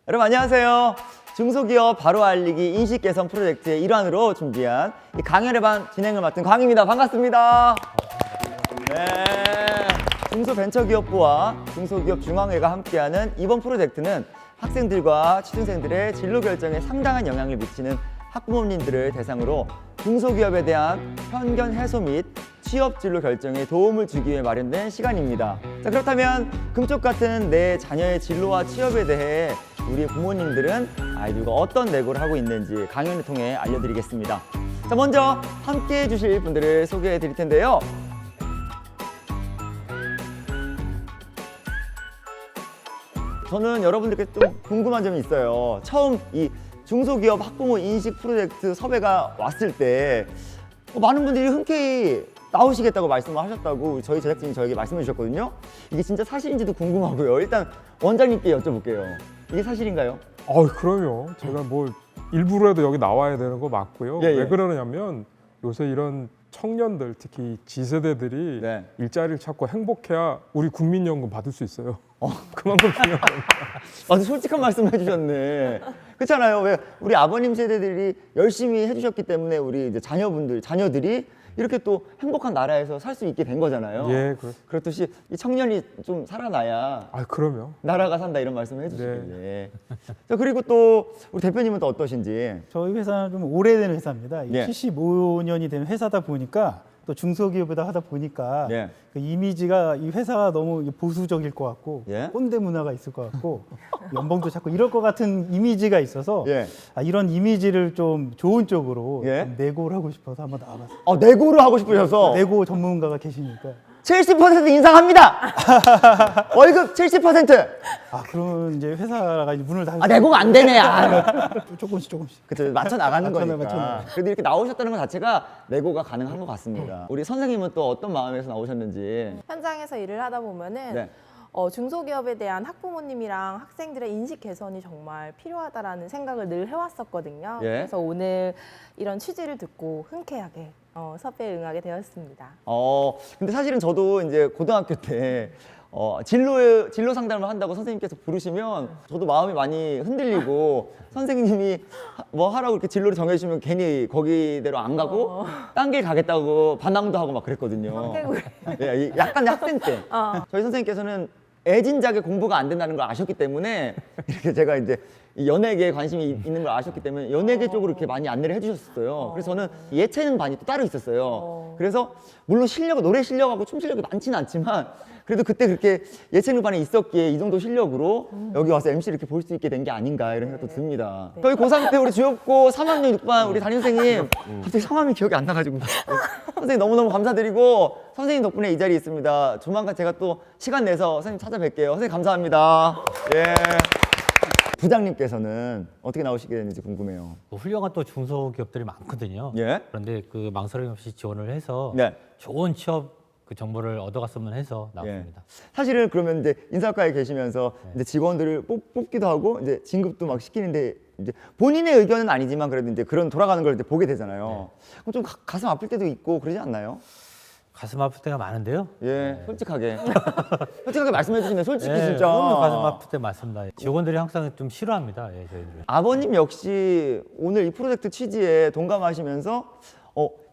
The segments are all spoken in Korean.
여러분 안녕하세요. 중소기업 바로 알리기 인식 개선 프로젝트의 일환으로 준비한 이 강연의 반 진행을 맡은 광입니다. 반갑습니다. 네. 중소벤처기업부와 중소기업중앙회가 함께하는 이번 프로젝트는 학생들과 취준생들의 진로 결정에 상당한 영향을 미치는 학부모님들을 대상으로 중소기업에 대한 편견 해소 및 취업 진로 결정에 도움을 주기 위해 마련된 시간입니다. 자, 그렇다면 금쪽 같은 내 자녀의 진로와 취업에 대해 우리 부모님들은 아이들과 어떤 내고를 하고 있는지 강연을 통해 알려드리겠습니다. 자, 먼저 함께 해주실 분들을 소개해 드릴 텐데요. 저는 여러분들께 좀 궁금한 점이 있어요. 처음 이 중소기업 학부모 인식 프로젝트 섭외가 왔을 때 많은 분들이 흔쾌히 나오시겠다고 말씀을 하셨다고 저희 제작진이 저에게 말씀해 주셨거든요. 이게 진짜 사실인지도 궁금하고요. 일단 원장님께 여쭤볼게요. 이게 사실인가요? 그럼요. 제가 뭐 일부러라도 여기 나와야 되는 거 맞고요. 예, 예. 왜 그러냐면 요새 이런 청년들, 특히 G세대들이 네. 일자리를 찾고 행복해야 우리 국민연금 받을 수 있어요. 그만큼 중요한 겁니다. 아주 솔직한 말씀을 해주셨네. 그렇잖아요. 왜 우리 아버님 세대들이 열심히 해주셨기 때문에 우리 이제 자녀들이 이렇게 또 행복한 나라에서 살 수 있게 된 거잖아요. 예, 그렇듯이 이 청년이 좀 살아나야 그럼요. 나라가 산다 이런 말씀을 해주시길래. 자, 그리고 또 우리 대표님은 또 어떠신지. 저희 회사는 좀 오래된 회사입니다. 예. 75년이 된 회사다 보니까 또 중소기업이다 하다 보니까 예. 그 이미지가 이 회사가 너무 보수적일 것 같고 예. 꼰대 문화가 있을 것 같고 연봉도 작고 이럴 것 같은 이미지가 있어서 예. 이런 이미지를 좀 좋은 쪽으로 예. 좀 내고를 하고 싶어서 한번 나와봤어요. 내고를 하고 싶으셔서 내고 전문가가 계시니까 70% 인상합니다. 월급 70%. 그러면 이제 회사가 이제 문을 닫을 내고가 안 되네. 조금씩 그쵸, 맞춰 나가는 거니까. 맞춰나가요. 그래도 이렇게 나오셨다는 것 자체가 내고가 가능한 것 같습니다. 우리 선생님은 또 어떤 마음에서 나오셨는지. 현장에서 일을 하다 보면은 네. 중소기업에 대한 학부모님이랑 학생들의 인식 개선이 정말 필요하다라는 생각을 늘 해왔었거든요. 예. 그래서 오늘 이런 취지를 듣고 흔쾌하게 섭외에 응하게 되었습니다. 근데 사실은 저도 이제 고등학교 때 진로 상담을 한다고 선생님께서 부르시면 저도 마음이 많이 흔들리고 선생님이 뭐 하라고 이렇게 진로를 정해주시면 괜히 거기대로 안 가고 딴 길 가겠다고 반항도 하고 막 그랬거든요. 예, 약간 학생 때 저희 선생님께서는 애진작에 공부가 안 된다는 걸 아셨기 때문에 이렇게 제가 이제 이 연예계에 관심이 있는 걸 아셨기 때문에 연예계 쪽으로 이렇게 많이 안내를 해주셨어요. 그래서 저는 예체능 반이 또 따로 있었어요. 그래서 물론 노래 실력하고 춤 실력이 많지는 않지만 그래도 그때 그렇게 예체능 반에 있었기에 이 정도 실력으로 여기 와서 MC를 이렇게 볼 수 있게 된 게 아닌가 이런 생각도 듭니다. 저희 고3 때 우리 주엽고 3학년 6반 우리 담임선생님 갑자기 성함이 기억이 안 나가지고 선생님 너무너무 감사드리고 선생님 덕분에 이 자리에 있습니다. 조만간 제가 또 시간 내서 선생님 찾아뵐게요. 선생님 감사합니다. 예. 부장님께서는 어떻게 나오시게 됐는지 궁금해요. 훌륭한 또 중소기업들이 많거든요. 예. 그런데 그 망설임 없이 지원을 해서 네. 좋은 취업 그 정보를 얻어갔으면 해서 나왔습니다. 사실은 그러면 이제 인사과에 계시면서 이제 직원들을 뽑기도 하고 이제 진급도 막 시키는데 이제 본인의 의견은 아니지만 그래도 이제 그런 돌아가는 걸 이제 보게 되잖아요. 그럼 좀 가슴 아플 때도 있고 그러지 않나요? 가슴 아플 때가 많은데요. 예, 솔직하게 말씀해 주시네. 솔직히 네, 진짜. 그럼요. 가슴 아플 때 맞습니다. 직원들이 항상 좀 싫어합니다. 예, 저희들은. 아버님 역시 오늘 이 프로젝트 취지에 동감하시면서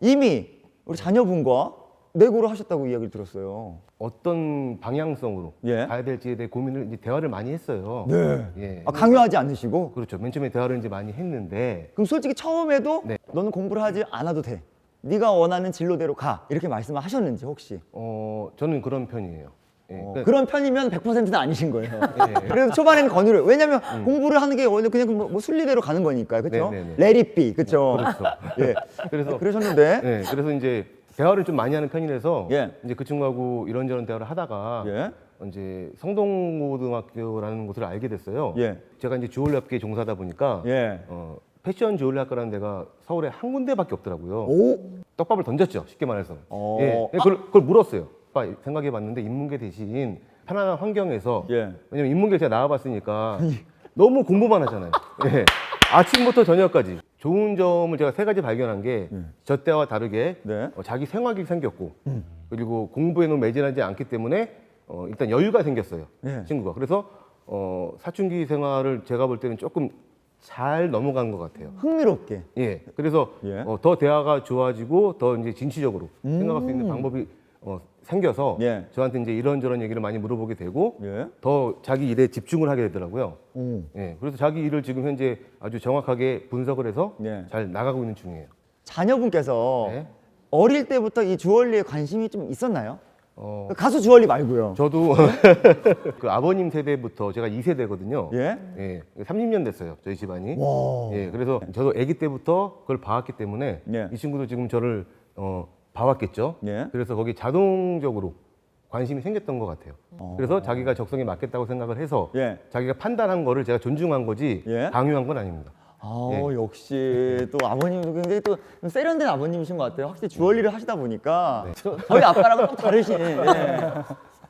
이미 우리 자녀분과 내고를 하셨다고 이야기를 들었어요. 어떤 방향성으로 예. 가야 될지에 대해 고민을 이제 대화를 많이 했어요. 네. 예. 강요하지 않으시고. 그렇죠. 맨 처음에 대화를 이제 많이 했는데 그럼 솔직히 처음에도 네. 너는 공부를 하지 않아도 돼. 네가 원하는 진로대로 가. 이렇게 말씀을 하셨는지 혹시. 저는 그런 편이에요. 예. 그러니까 그런 편이면 100%는 아니신 거예요. 예. 그래도 초반에는 권유를. 왜냐면 공부를 하는 게 원래 그냥 뭐 순리대로 가는 거니까. 그렇죠? 네네네. Let it be. 그렇죠? 그렇죠. 예. 그래서 그러셨는데. 예. 그래서 이제 대화를 좀 많이 하는 편이라서 예. 이제 그 친구하고 이런저런 대화를 하다가 예. 이제 성동고등학교라는 곳을 알게 됐어요. 예. 제가 이제 주얼리 업계에 종사하다 보니까 예. 패션 주얼리 학과라는 데가 서울에 한 군데밖에 없더라고요. 오. 떡밥을 던졌죠, 쉽게 말해서. 어. 예, 그걸 물었어요. 오빠 생각해봤는데 인문계 대신 편안한 환경에서 예. 왜냐면 인문계 제가 나와봤으니까 너무 공부만 하잖아요. 예. 아침부터 저녁까지 좋은 점을 제가 세 가지 발견한 게 저 때와 다르게 네. 자기 생활이 생겼고 그리고 공부에 너무 매진하지 않기 때문에 일단 여유가 생겼어요. 예. 친구가. 그래서 사춘기 생활을 제가 볼 때는 조금 잘 넘어간 것 같아요. 흥미롭게. 예. 그래서 예. 더 대화가 좋아지고 더 이제 진취적으로 생각할 수 있는 방법이 생겨서 예. 저한테 이제 이런저런 얘기를 많이 물어보게 되고 예. 더 자기 일에 집중을 하게 되더라고요. 오. 예. 그래서 자기 일을 지금 현재 아주 정확하게 분석을 해서 예. 잘 나가고 있는 중이에요. 자녀분께서 네. 어릴 때부터 이 주얼리에 관심이 좀 있었나요? 어, 가수 주얼리 말고요. 저도 그 아버님 세대부터 제가 2세대거든요. 예? 예. 30년 됐어요. 저희 집안이. 와. 예. 그래서 저도 아기 때부터 그걸 봐왔기 때문에 예. 이 친구도 지금 저를 봐왔겠죠. 예. 그래서 거기 자동적으로 관심이 생겼던 것 같아요. 그래서 자기가 적성에 맞겠다고 생각을 해서 예. 자기가 판단한 거를 제가 존중한 거지 예. 강요한 건 아닙니다. 아, 예. 역시 또 아버님도 굉장히 또 세련된 아버님이신 것 같아요. 확실히 주얼리를 하시다 보니까 저희 아빠랑은 좀 다르신. 예.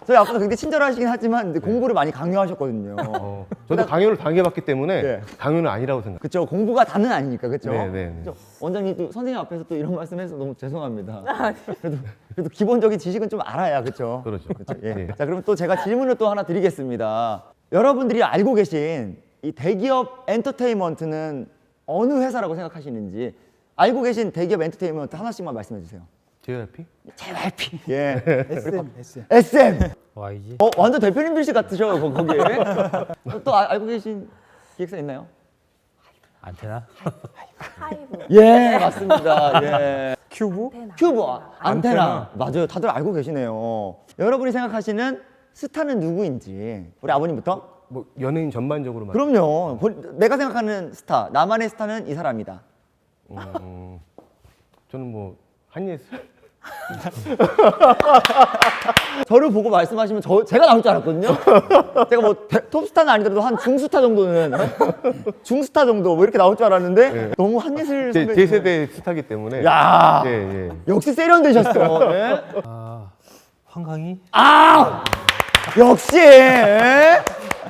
저희 아빠도 굉장히 친절하시긴 하지만 이제 공부를 많이 강요하셨거든요. 저도 강요를 당해봤기 때문에 예. 강요는 아니라고 생각해요. 그렇죠. 공부가 다는 아니니까 그렇죠. 네, 네, 네. 그렇죠? 원장님 또 선생님 앞에서 또 이런 말씀해서 너무 죄송합니다. 그래도 기본적인 지식은 좀 알아야 그렇죠. 그렇죠. 예. 예. 자, 그럼 또 제가 질문을 또 하나 드리겠습니다. 여러분들이 알고 계신 이 대기업 엔터테인먼트는 어느 회사라고 생각하시는지 알고 계신 대기업 엔터테인먼트 하나씩만 말씀해 주세요. JYP? JYP. 예. SM. SM. YG. 완전 대표님들 같으셔 거기에. 또 알고 계신 기획사 있나요? 안테나. 하이브. 예, 맞습니다. 예. 큐브? 큐브, 안테나. 안테나. 맞아요. 다들 알고 계시네요. 여러분이 생각하시는 스타는 누구인지 우리 아버님부터. 뭐 연예인 전반적으로 말. 그럼요. 내가 생각하는 스타, 나만의 스타는 이 사람이다. 저는 뭐 한예슬. 저를 보고 말씀하시면 제가 나올 줄 알았거든요. 제가 뭐 톱스타는 아니더라도 한 중스타 정도는 중스타 정도 뭐 이렇게 나올 줄 알았는데 너무 한예슬 선배. 제 세대 스타기 때문에. 야, 예, 예. 역시 세련되셨어. 예? 황강희. 역시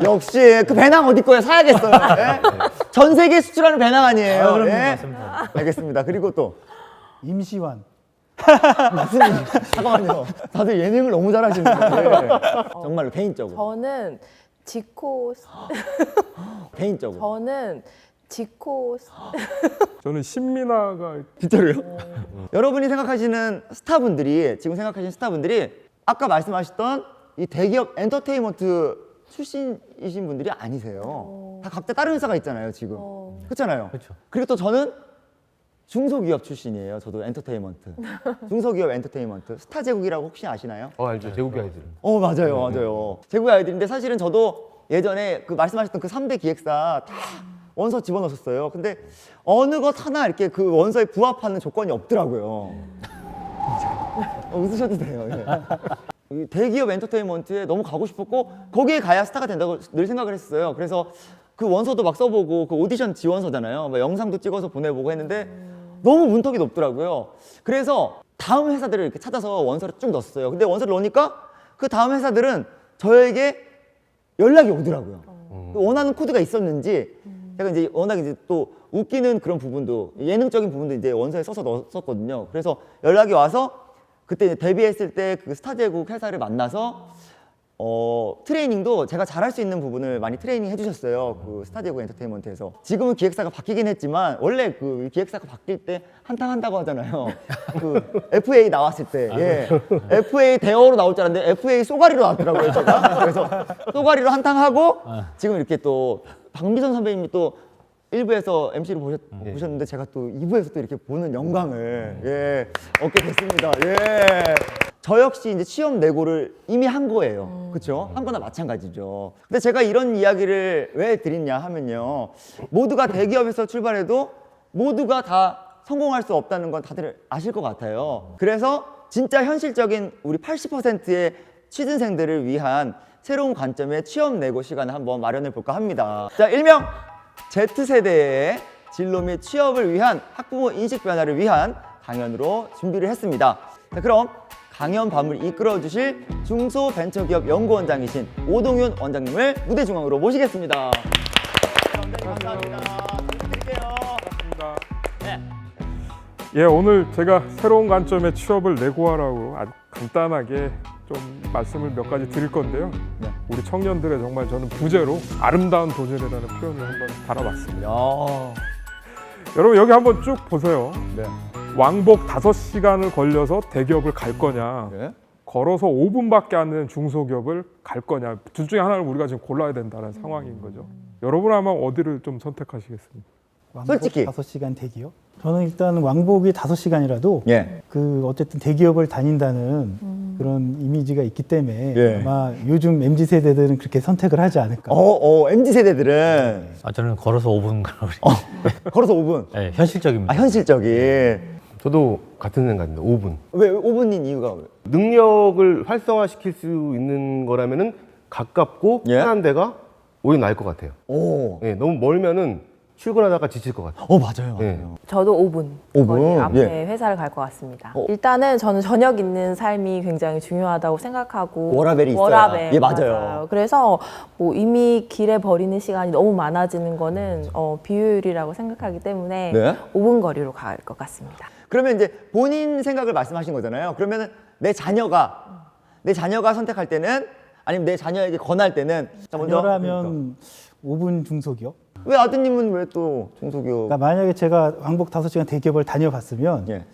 역시 그 배낭 어디 거예요? 사야겠어요. 예? 전 세계 수출하는 배낭 아니에요. 그럼요, 예? 맞습니다. 알겠습니다. 그리고 또 임시완. 무슨 잠깐만요. 다들 예능을 너무 잘하시는데 정말로 개인적으로 저는 개인적으로 저는 신민아가 진짜로요? 여러분이 생각하시는 스타분들이 지금 생각하시는 스타분들이 아까 말씀하셨던 이 대기업 엔터테인먼트 출신이신 분들이 아니세요. 다 각자 다른 회사가 있잖아요 지금. 그렇잖아요. 그렇죠. 그리고 또 저는 중소기업 출신이에요. 저도 엔터테인먼트. 중소기업 엔터테인먼트. 스타제국이라고 혹시 아시나요? 알죠. 제국의 아이들. 맞아요, 맞아요. 제국의 아이들인데 사실은 저도 예전에 그 말씀하셨던 그 3대 기획사 다 원서 집어넣었어요. 근데 어느 것 하나 이렇게 그 원서에 부합하는 조건이 없더라고요. 웃으셔도 돼요. 예. 이 대기업 엔터테인먼트에 너무 가고 싶었고 거기에 가야 스타가 된다고 늘 생각을 했어요. 그래서 그 원서도 막 써보고 그 오디션 지원서잖아요. 막 영상도 찍어서 보내보고 했는데 너무 문턱이 높더라고요. 그래서 다음 회사들을 이렇게 찾아서 원서를 쭉 넣었어요. 근데 원서를 넣으니까 그 다음 회사들은 저에게 연락이 오더라고요. 원하는 코드가 있었는지 제가 이제 워낙 이제 또 웃기는 그런 부분도 예능적인 부분도 이제 원서에 써서 넣었었거든요. 그래서 연락이 와서 그때 이제 데뷔했을 때 그 스타제국 회사를 만나서 트레이닝도 제가 잘할 수 있는 부분을 많이 트레이닝 해주셨어요. 그 스타제국 엔터테인먼트에서. 지금은 기획사가 바뀌긴 했지만 원래 그 기획사가 바뀔 때 한탕 한다고 하잖아요. 그 FA 나왔을 때, 예. FA 대어로 나올 줄 알았는데 FA 쏘가리로 나왔더라고요, 제가. 그래서 쏘가리로 한탕 하고 지금 이렇게 또 박미선 선배님이 또 1부에서 MC를 보셨는데 제가 또 2부에서 또 이렇게 보는 영광을 예, 얻게 됐습니다. 예. 저 역시 이제 취업 내고를 이미 한 거예요. 그렇죠? 한 거나 마찬가지죠. 근데 제가 이런 이야기를 왜 드리냐 하면요. 모두가 대기업에서 출발해도 모두가 다 성공할 수 없다는 건 다들 아실 것 같아요. 그래서 진짜 현실적인 우리 80%의 취준생들을 위한 새로운 관점의 취업 내고 시간을 한번 마련해 볼까 합니다. 자, 일명 Z세대의 진로 및 취업을 위한 학부모 인식 변화를 위한 강연으로 준비를 했습니다. 자, 그럼 강연 밤을 이끌어 주실 중소벤처기업 연구원장이신 오동윤 원장님을 무대 중앙으로 모시겠습니다. 원장님 감사합니다. 부탁드릴게요. 예, 오늘 제가 새로운 관점의 취업을 내고하라고 아주 간단하게 좀 말씀을 몇 가지 드릴 건데요. 네. 우리 청년들의 정말 저는 부제로 아름다운 도전이라는 표현을 한번 달아봤습니다. 야. 여러분 여기 한번 쭉 보세요. 네. 왕복 5시간을 걸려서 대기업을 갈 거냐, 네. 걸어서 5분밖에 안 되는 중소기업을 갈 거냐, 둘 중에 하나를 우리가 지금 골라야 된다는 상황인 거죠. 여러분은 아마 어디를 좀 선택하시겠습니까? 왕복 솔직히. 5시간 대기업? 저는 일단 왕복이 5시간이라도 예. 그 어쨌든 대기업을 다닌다는 그런 이미지가 있기 때문에 예. 아마 요즘 MZ 세대들은 그렇게 선택을 하지 않을까. MZ 세대들은 저는 걸어서 5분 걸어서 5분. 네, 현실적입니다. 아, 현실적인. 저도 같은 생각입니다. 5분. 왜 5분인 이유가 왜? 능력을 활성화시킬 수 있는 거라면은 가깝고 예? 편한 데가 오히려 나을 것 같아요. 오. 예, 너무 멀면은 출근하다가 지칠 것 같아요. 맞아요. 예. 맞아요. 저도 5분 5분? 거리 앞에 예. 회사를 갈 것 같습니다. 어. 일단은 저는 저녁 있는 삶이 굉장히 중요하다고 생각하고 워라벨이 있어야. 워라벨, 예, 맞아요. 그래서 뭐 이미 길에 버리는 시간이 너무 많아지는 거는 비효율이라고 생각하기 때문에 네. 5분 거리로 갈 것 같습니다. 그러면 이제 본인 생각을 말씀하신 거잖아요. 그러면은 내 자녀가 선택할 때는 아니면 내 자녀에게 권할 때는 자, 먼저 자녀라면 5분 중소기업? 왜 아드님은 왜 또 중소기업? 그러니까 만약에 제가 왕복 5시간 대기업을 다녀봤으면 예.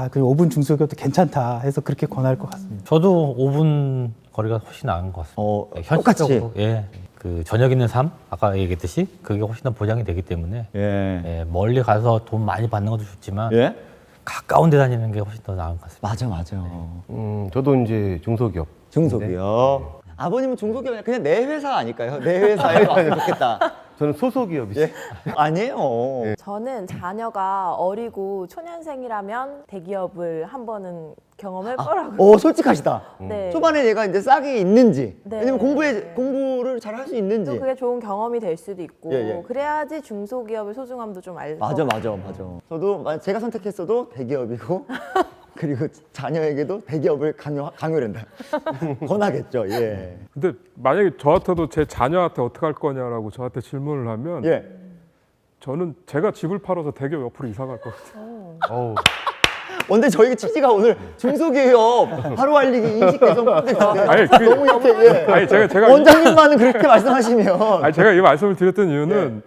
그 5분 중소기업도 괜찮다 해서 그렇게 권할 것 같습니다. 저도 5분 거리가 훨씬 나은 것 같습니다. 네, 똑같이. 현실적으로 그 저녁 있는 삶 아까 얘기했듯이 그게 훨씬 더 보장이 되기 때문에 예. 멀리 가서 돈 많이 받는 것도 좋지만 예? 가까운 데 다니는 게 훨씬 더 나은 것 같습니다. 맞아. 저도 이제 중소기업. 중소기업. 아버님은 중소기업이 아니라 그냥 내 회사 아닐까요? 내 회사에 왔으면 좋겠다. 저는 소소기업이죠. 예? 아니에요. 저는 자녀가 어리고 초년생이라면 대기업을 한 번은 경험할 거라고. 솔직하시다. 네. 초반에 얘가 이제 싹이 있는지, 네. 왜냐면 공부를 잘 할 수 있는지. 또 그게 좋은 경험이 될 수도 있고 예. 그래야지 중소기업의 소중함도 좀 알고. 맞아. 저도 제가 선택했어도 대기업이고 그리고 자녀에게도 대기업을 강요된다. 권하겠죠. 예. 근데 만약에 저한테도 제 자녀한테 어떻게 할 거냐라고 저한테 질문을 하면 예. 저는 제가 집을 팔아서 대기업 옆으로 이사 갈 것 같아요. 어우, 근데 저희 취지가 오늘 중소기업 하루 알리기 인식 개선 콘텐츠인데 아니, 너무 이렇게 아니 제가 원장님만은 그렇게 말씀하시면 아니 제가 이 말씀을 드렸던 이유는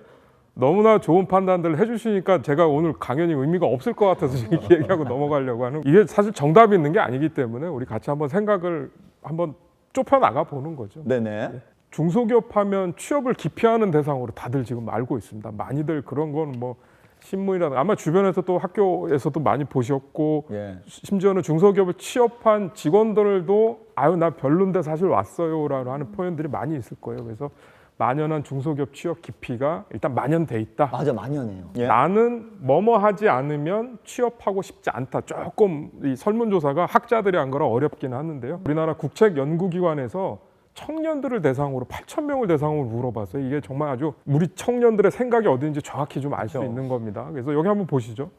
너무나 좋은 판단들을 해주시니까 제가 오늘 강연이 의미가 없을 것 같아서 지금 이 얘기하고 넘어가려고 하는 이게 사실 정답이 있는 게 아니기 때문에 우리 같이 한번 생각을 한번 좁혀 나가 보는 거죠. 네네. 중소기업 하면 취업을 기피하는 대상으로 다들 지금 알고 있습니다. 많이들 그런 건 뭐 신문이라든가 아마 주변에서 또 학교에서도 많이 보셨고 예. 심지어는 중소기업을 취업한 직원들도 아유 나 별론데 사실 왔어요라고 하는 표현들이 많이 있을 거예요. 그래서 만연한 중소기업 취업 기피가 일단 만연돼 있다. 맞아, 만연해요. 예. 나는 뭐뭐 하지 않으면 취업하고 싶지 않다. 조금 이 설문조사가 학자들이 한 거라 어렵긴 하는데요. 우리나라 국책연구기관에서 청년들을 대상으로 8,000명을 대상으로 물어봤어요. 이게 정말 아주 우리 청년들의 생각이 어딘지 정확히 좀 알 수 그렇죠. 있는 겁니다. 그래서 여기 한번 보시죠.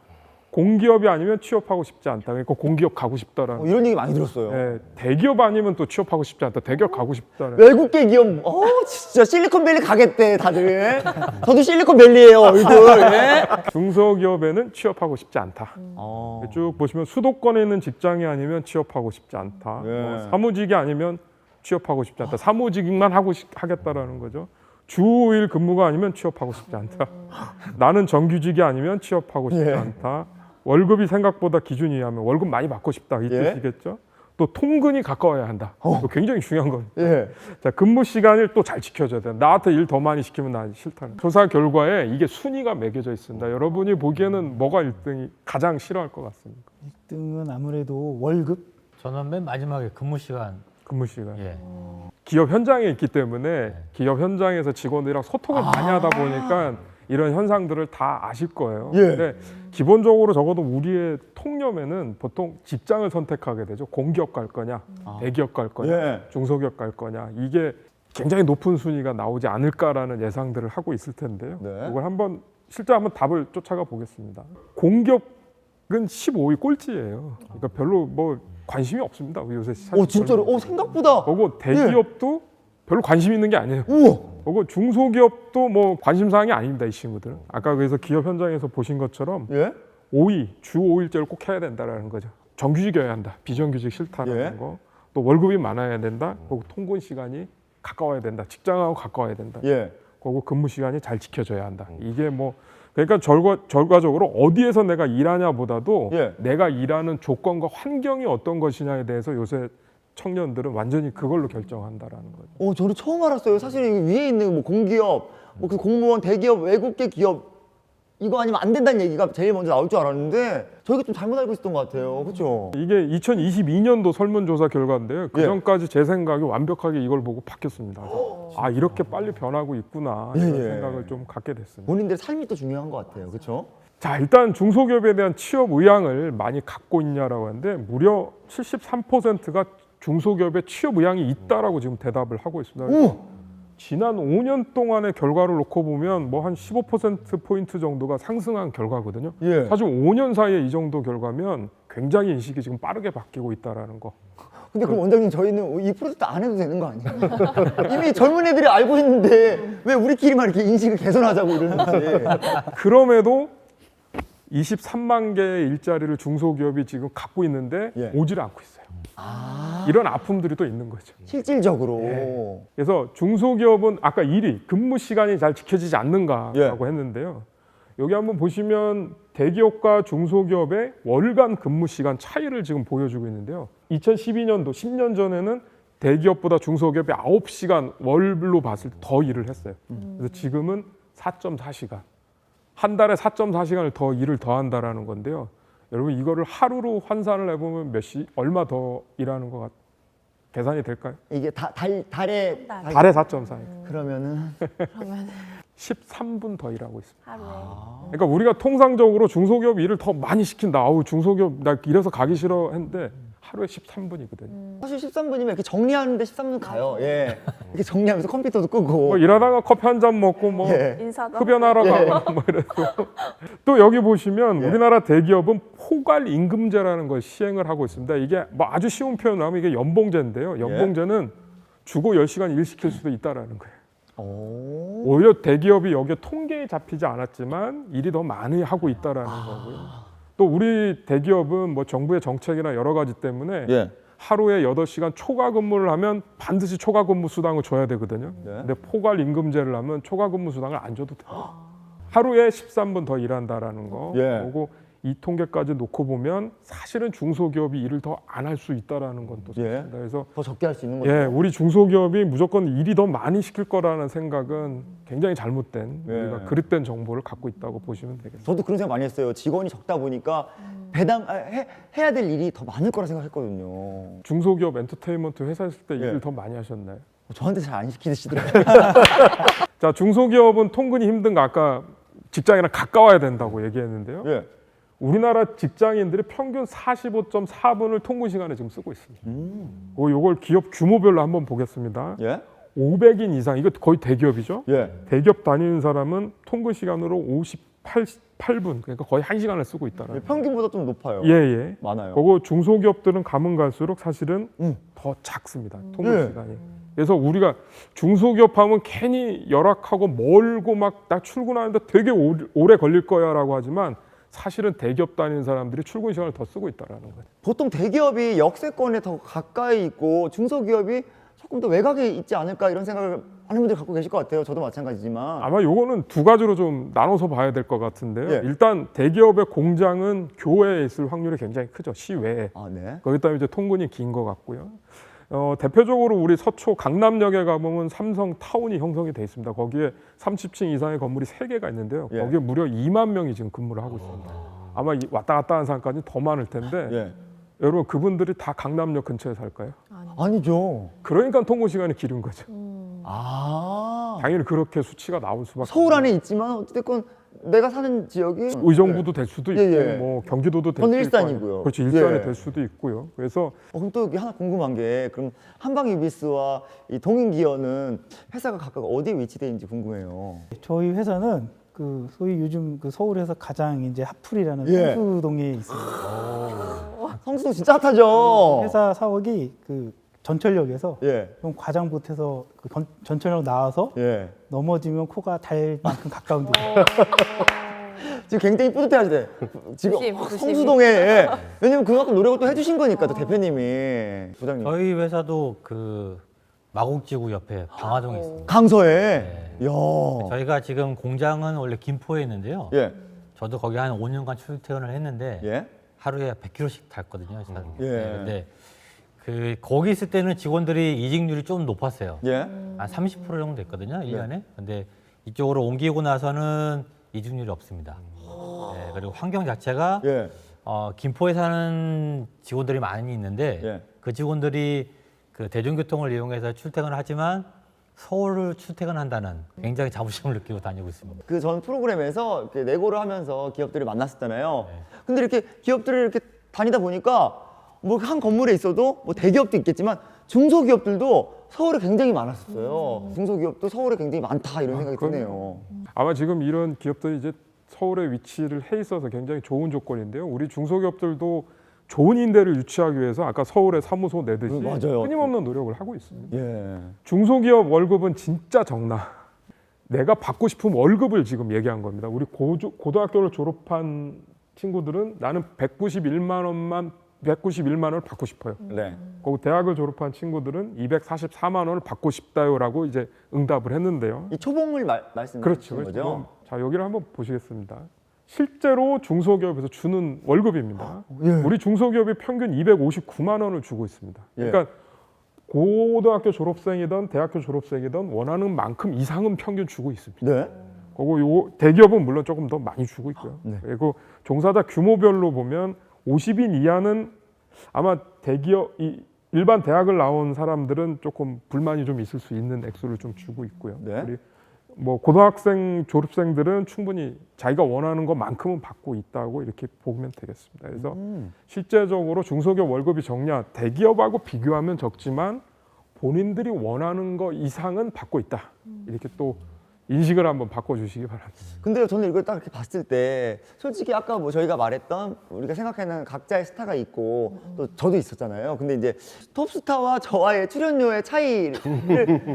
공기업이 아니면 취업하고 싶지 않다. 그러니까 공기업 가고 싶다라는. 이런 얘기 많이 들었어요. 예, 대기업 아니면 또 취업하고 싶지 않다. 대기업 가고 싶다는. 외국계 기업, 진짜 실리콘밸리 가겠대, 다들. 저도 실리콘밸리예요, 얼굴. 예? 중소기업에는 취업하고 싶지 않다. 어. 쭉 보시면 수도권에 있는 직장이 아니면 취업하고 싶지 않다. 예. 사무직이 아니면 취업하고 싶지 않다. 사무직만 하겠다라는 거죠. 주 5일 근무가 아니면 취업하고 싶지 않다. 나는 정규직이 아니면 취업하고 싶지 예. 않다. 월급이 생각보다 기준 이하면 월급 많이 받고 싶다. 이 예. 뜻이겠죠. 또 통근이 가까워야 한다. 이거 굉장히 중요한 겁니다. 예. 자, 근무 시간을 또 잘 지켜줘야 돼. 나한테 일 더 많이 시키면 나 싫다는. 조사 결과에 이게 순위가 매겨져 있습니다. 여러분이 보기에는 뭐가 1등이 가장 싫어할 것 같습니까? 1등은 아무래도 월급? 저는 맨 마지막에 근무 시간. 근무 시간. 예. 기업 현장에 있기 때문에 기업 현장에서 직원들이랑 소통을 많이 하다 보니까 이런 현상들을 다 아실 거예요. 예. 근데 기본적으로 적어도 우리의 통념에는 보통 직장을 선택하게 되죠. 공기업 갈 거냐, 대기업 갈 거냐, 예. 중소기업 갈 거냐. 이게 굉장히 높은 순위가 나오지 않을까라는 예상들을 하고 있을 텐데요. 네. 이걸 한번 실제 한번 답을 쫓아가 보겠습니다. 공기업은 15위 꼴찌예요. 그러니까 별로 뭐 관심이 없습니다. 요새 진짜로? 생각보다. 그리고 대기업도 별로 관심 있는 게 아니에요. 우와. 그리고 중소기업도 뭐 관심 사항이 아닙니다. 이 친구들은. 아까 그래서 기업 현장에서 보신 것처럼 예? 5위, 주 5일제를 꼭 해야 된다라는 거죠. 정규직이어야 한다. 비정규직 싫다라는 예. 거. 또 월급이 많아야 된다. 그리고 통근 시간이 가까워야 된다. 직장하고 가까워야 된다. 예. 그리고 근무 시간이 잘 지켜져야 한다. 이게 뭐 그러니까 결과적으로 어디에서 내가 일하냐보다도 예. 내가 일하는 조건과 환경이 어떤 것이냐에 대해서 요새 청년들은 완전히 그걸로 결정한다라는 거죠. 저도 처음 알았어요. 사실 이 위에 있는 뭐 공기업, 뭐 그 공무원, 대기업, 외국계 기업 이거 아니면 안 된다는 얘기가 제일 먼저 나올 줄 알았는데 저희가 좀 잘못 알고 있었던 것 같아요. 그렇죠? 이게 2022년도 설문조사 결과인데요. 그 예. 전까지 제 생각이 완벽하게 이걸 보고 바뀌었습니다. 그래서 아 이렇게 빨리 변하고 있구나 이런 예, 예. 생각을 좀 갖게 됐습니다. 본인들의 삶이 또 중요한 것 같아요. 그렇죠? 자 일단 중소기업에 대한 취업 의향을 많이 갖고 있냐라고 하는데 무려 73%가 중소기업에 취업 의향이 있다라고 지금 대답을 하고 있습니다. 그래서 지난 5년 동안의 결과를 놓고 보면 뭐 한 15%포인트 정도가 상승한 결과거든요. 예. 사실 5년 사이에 이 정도 결과면 굉장히 인식이 지금 빠르게 바뀌고 있다라는 거. 근데 그럼 원장님 저희는 이 프로젝트 안 해도 되는 거 아니에요? 이미 젊은 애들이 알고 있는데 왜 우리끼리만 이렇게 인식을 개선하자고 이러는지. 그럼에도 23만 개의 일자리를 중소기업이 지금 갖고 있는데 예. 오지를 않고 있어요. 이런 아픔들이 또 있는 거죠. 실질적으로. 그래서 중소기업은 아까 1위 근무 시간이 잘 지켜지지 않는가라고 예. 했는데요. 여기 한번 보시면 대기업과 중소기업의 월간 근무 시간 차이를 지금 보여주고 있는데요. 2012년도 10년 전에는 대기업보다 중소기업이 9시간 월로 봤을 때 더 일을 했어요. 그래서 지금은 4.4시간. 한 달에 4.4시간을 더 일을 더 한다라는 건데요. 여러분 이거를 하루로 환산을 해보면 얼마 더 일하는 것 계산이 될까요? 이게 달에 달에 4.4. 그러면은 13분 더 일하고 있습니다. 하루에. 그러니까 우리가 통상적으로 중소기업 일을 더 많이 시킨다. 아우 중소기업 나 이래서 가기 싫어 했는데 하루에 13분이거든요. 사실 13분이면 이렇게 정리하는데 13분 가요. 예. 이렇게 정리하면서 컴퓨터도 끄고. 뭐 일하다가 커피 한 잔 먹고 뭐 예. 인사도 흡연하러 예. 가고 뭐 이래서 또 여기 보시면 예. 우리나라 대기업은 포괄 임금제라는 걸 시행을 하고 있습니다. 이게 뭐 아주 쉬운 표현을 하면 이게 연봉제인데요. 연봉제는 주고 10시간 일 시킬 수도 있다라는 거예요. 오. 오히려 대기업이 여기에 통계에 잡히지 않았지만 일이 더 많이 하고 있다라는 거고요. 또 우리 대기업은 뭐 정부의 정책이나 여러 가지 때문에 예. 하루에 8시간 초과 근무를 하면 반드시 초과 근무 수당을 줘야 되거든요. 네. 근데 포괄 임금제를 하면 초과 근무 수당을 안 줘도 돼요. 하루에 13분 더 일한다라는 거. 예. 그리고 이 통계까지 놓고 보면 사실은 중소기업이 일을 더 안 할 수 있다라는 건 또 예. 사실입니다. 그래서 더 적게 할 수 있는 거죠. 예, 우리 중소기업이 무조건 일이 더 많이 시킬 거라는 생각은 굉장히 잘못된 예. 우리가 그릇된 정보를 갖고 있다고 보시면 되겠습니다. 저도 그런 생각 많이 했어요. 직원이 적다 보니까 해야 될 일이 더 많을 거라 생각했거든요. 중소기업 엔터테인먼트 회사 있을 때 예. 일을 더 많이 하셨나요? 저한테 잘 안 시키시더라고요. 자, 중소기업은 통근이 힘든 거 아까 직장이랑 가까워야 된다고 얘기했는데요. 예. 우리나라 직장인들이 평균 45.4분을 통근 시간에 지금 쓰고 있습니다. 요걸 기업 규모별로 한번 보겠습니다. 예? 500인 이상, 이거 거의 대기업이죠. 예. 대기업 다니는 사람은 통근 시간으로 58분, 그러니까 거의 1시간을 쓰고 있다는. 평균보다 좀 높아요. 예, 예. 많아요. 그리고 중소기업들은 가면 갈수록 사실은 더 작습니다. 통근 예. 시간이. 그래서 우리가 중소기업 하면 괜히 열악하고 멀고 막 나 출근하는데 되게 오래 걸릴 거야라고 하지만 사실은 대기업 다니는 사람들이 출근 시간을 더 쓰고 있다라는 거예요. 보통 대기업이 역세권에 더 가까이 있고 중소기업이 조금 더 외곽에 있지 않을까 이런 생각을 많은 분들이 갖고 계실 것 같아요. 저도 마찬가지지만. 아마 요거는 두 가지로 좀 나눠서 봐야 될 것 같은데요. 예. 일단 대기업의 공장은 교외에 있을 확률이 굉장히 크죠. 시외에. 아, 네. 거기다 이제 통근이 긴 것 같고요. 대표적으로 우리 서초 강남역에 가보면 삼성 타운이 형성이 돼 있습니다. 거기에 30층 이상의 건물이 3개가 있는데요. 예. 거기에 무려 2만 명이 지금 근무를 하고 있습니다. 아마 왔다 갔다 하는 사람까지는 더 많을 텐데 예. 여러분 그분들이 다 강남역 근처에 살까요? 아니죠. 그러니까 통근 시간이 길은 거죠. 아. 당연히 그렇게 수치가 나올 수밖에 서울 없는 안에 있지만 어쨌든 내가 사는 지역이 의정부도 될 수도 있고 예, 예. 뭐 경기도도 될 저는 수도 일산이고요. 있고 그렇죠. 일산이 예. 될 수도 있고요. 그래서 그럼 또 여기 하나 궁금한 게 그럼 한방이비스와 이 동인기어는 회사가 각각 어디에 위치되어 있는지 궁금해요. 저희 회사는 그 소위 요즘 그 서울에서 가장 이제 핫플이라는 예. 성수동에 있습니다. 성수동 진짜 핫하죠. 회사 사옥이 그 전철역에서 예. 좀 과장못해서 그 전철역 나와서 예. 넘어지면 코가 달 만큼 가까운 데. 지금 굉장히 뿌듯해하시대. 지금 부심, 확 부심이. 성수동에. 예. 왜냐면 그만큼 노력을 또 해주신 거니까 또 대표님이 부장님. 저희 회사도 그 마곡지구 옆에 방화동에 있습니다. 강서에. 네. 야. 저희가 지금 공장은 원래 김포에 있는데요. 예. 저도 거기 한 5년간 출퇴근을 했는데 예. 하루에 100km씩 탔거든요. 저는. 예. 네, 근데 그 거기 있을 때는 직원들이 이직률이 좀 높았어요. 예. 한 30% 정도 됐거든요, 1년에. 근데 이쪽으로 옮기고 나서는 이직률이 없습니다. 네, 그리고 환경 자체가 예. 김포에 사는 직원들이 많이 있는데 예. 그 직원들이 그 대중교통을 이용해서 출퇴근을 하지만 서울을 출퇴근한다는 굉장히 자부심을 느끼고 다니고 있습니다. 그 전 프로그램에서 이렇게 내고를 하면서 기업들을 만났었잖아요. 네. 근데 이렇게 기업들을 이렇게 다니다 보니까 뭐 한 건물에 있어도 뭐 대기업도 있겠지만 중소기업들도 서울에 굉장히 많았었어요. 중소기업도 서울에 굉장히 많다 이런 생각이 드네요. 아마 지금 이런 기업들이 이제 서울에 위치를 해 있어서 굉장히 좋은 조건인데요. 우리 중소기업들도 좋은 임대를 유치하기 위해서 아까 서울에 사무소 내듯이 맞아요. 끊임없는 노력을 하고 있습니다. 예. 중소기업 월급은 진짜 적나. 내가 받고 싶은 월급을 지금 얘기한 겁니다. 우리 고등학교를 졸업한 친구들은 나는 191만 원을 받고 싶어요. 네. 그리고 대학을 졸업한 친구들은 244만 원을 받고 싶다요라고 이제 응답을 했는데요. 이 초봉을 말씀하시는 그렇죠. 거죠? 그럼 자, 여기를 한번 보시겠습니다. 실제로 중소기업에서 주는 월급입니다. 예. 우리 중소기업이 평균 259만 원을 주고 있습니다. 예. 그러니까 고등학교 졸업생이든 대학교 졸업생이든 원하는 만큼 이상은 평균 주고 있습니다. 네. 그리고 요 대기업은 물론 조금 더 많이 주고 있고요. 네. 그리고 종사자 규모별로 보면 50인 이하는 아마 대기업 일반 대학을 나온 사람들은 조금 불만이 좀 있을 수 있는 액수를 좀 주고 있고요. 네. 우리 뭐 고등학생 졸업생들은 충분히 자기가 원하는 것만큼은 받고 있다고 이렇게 보면 되겠습니다. 그래서 실제적으로 중소기업 월급이 적냐, 대기업하고 비교하면 적지만 본인들이 원하는 거 이상은 받고 있다. 이렇게 또 인식을 한번 바꿔주시기 바랍니다. 근데 저는 이걸 딱 이렇게 봤을 때 솔직히 아까 뭐 저희가 말했던 우리가 생각하는 각자의 스타가 있고 또 저도 있었잖아요. 근데 이제 톱스타와 저와의 출연료의 차이를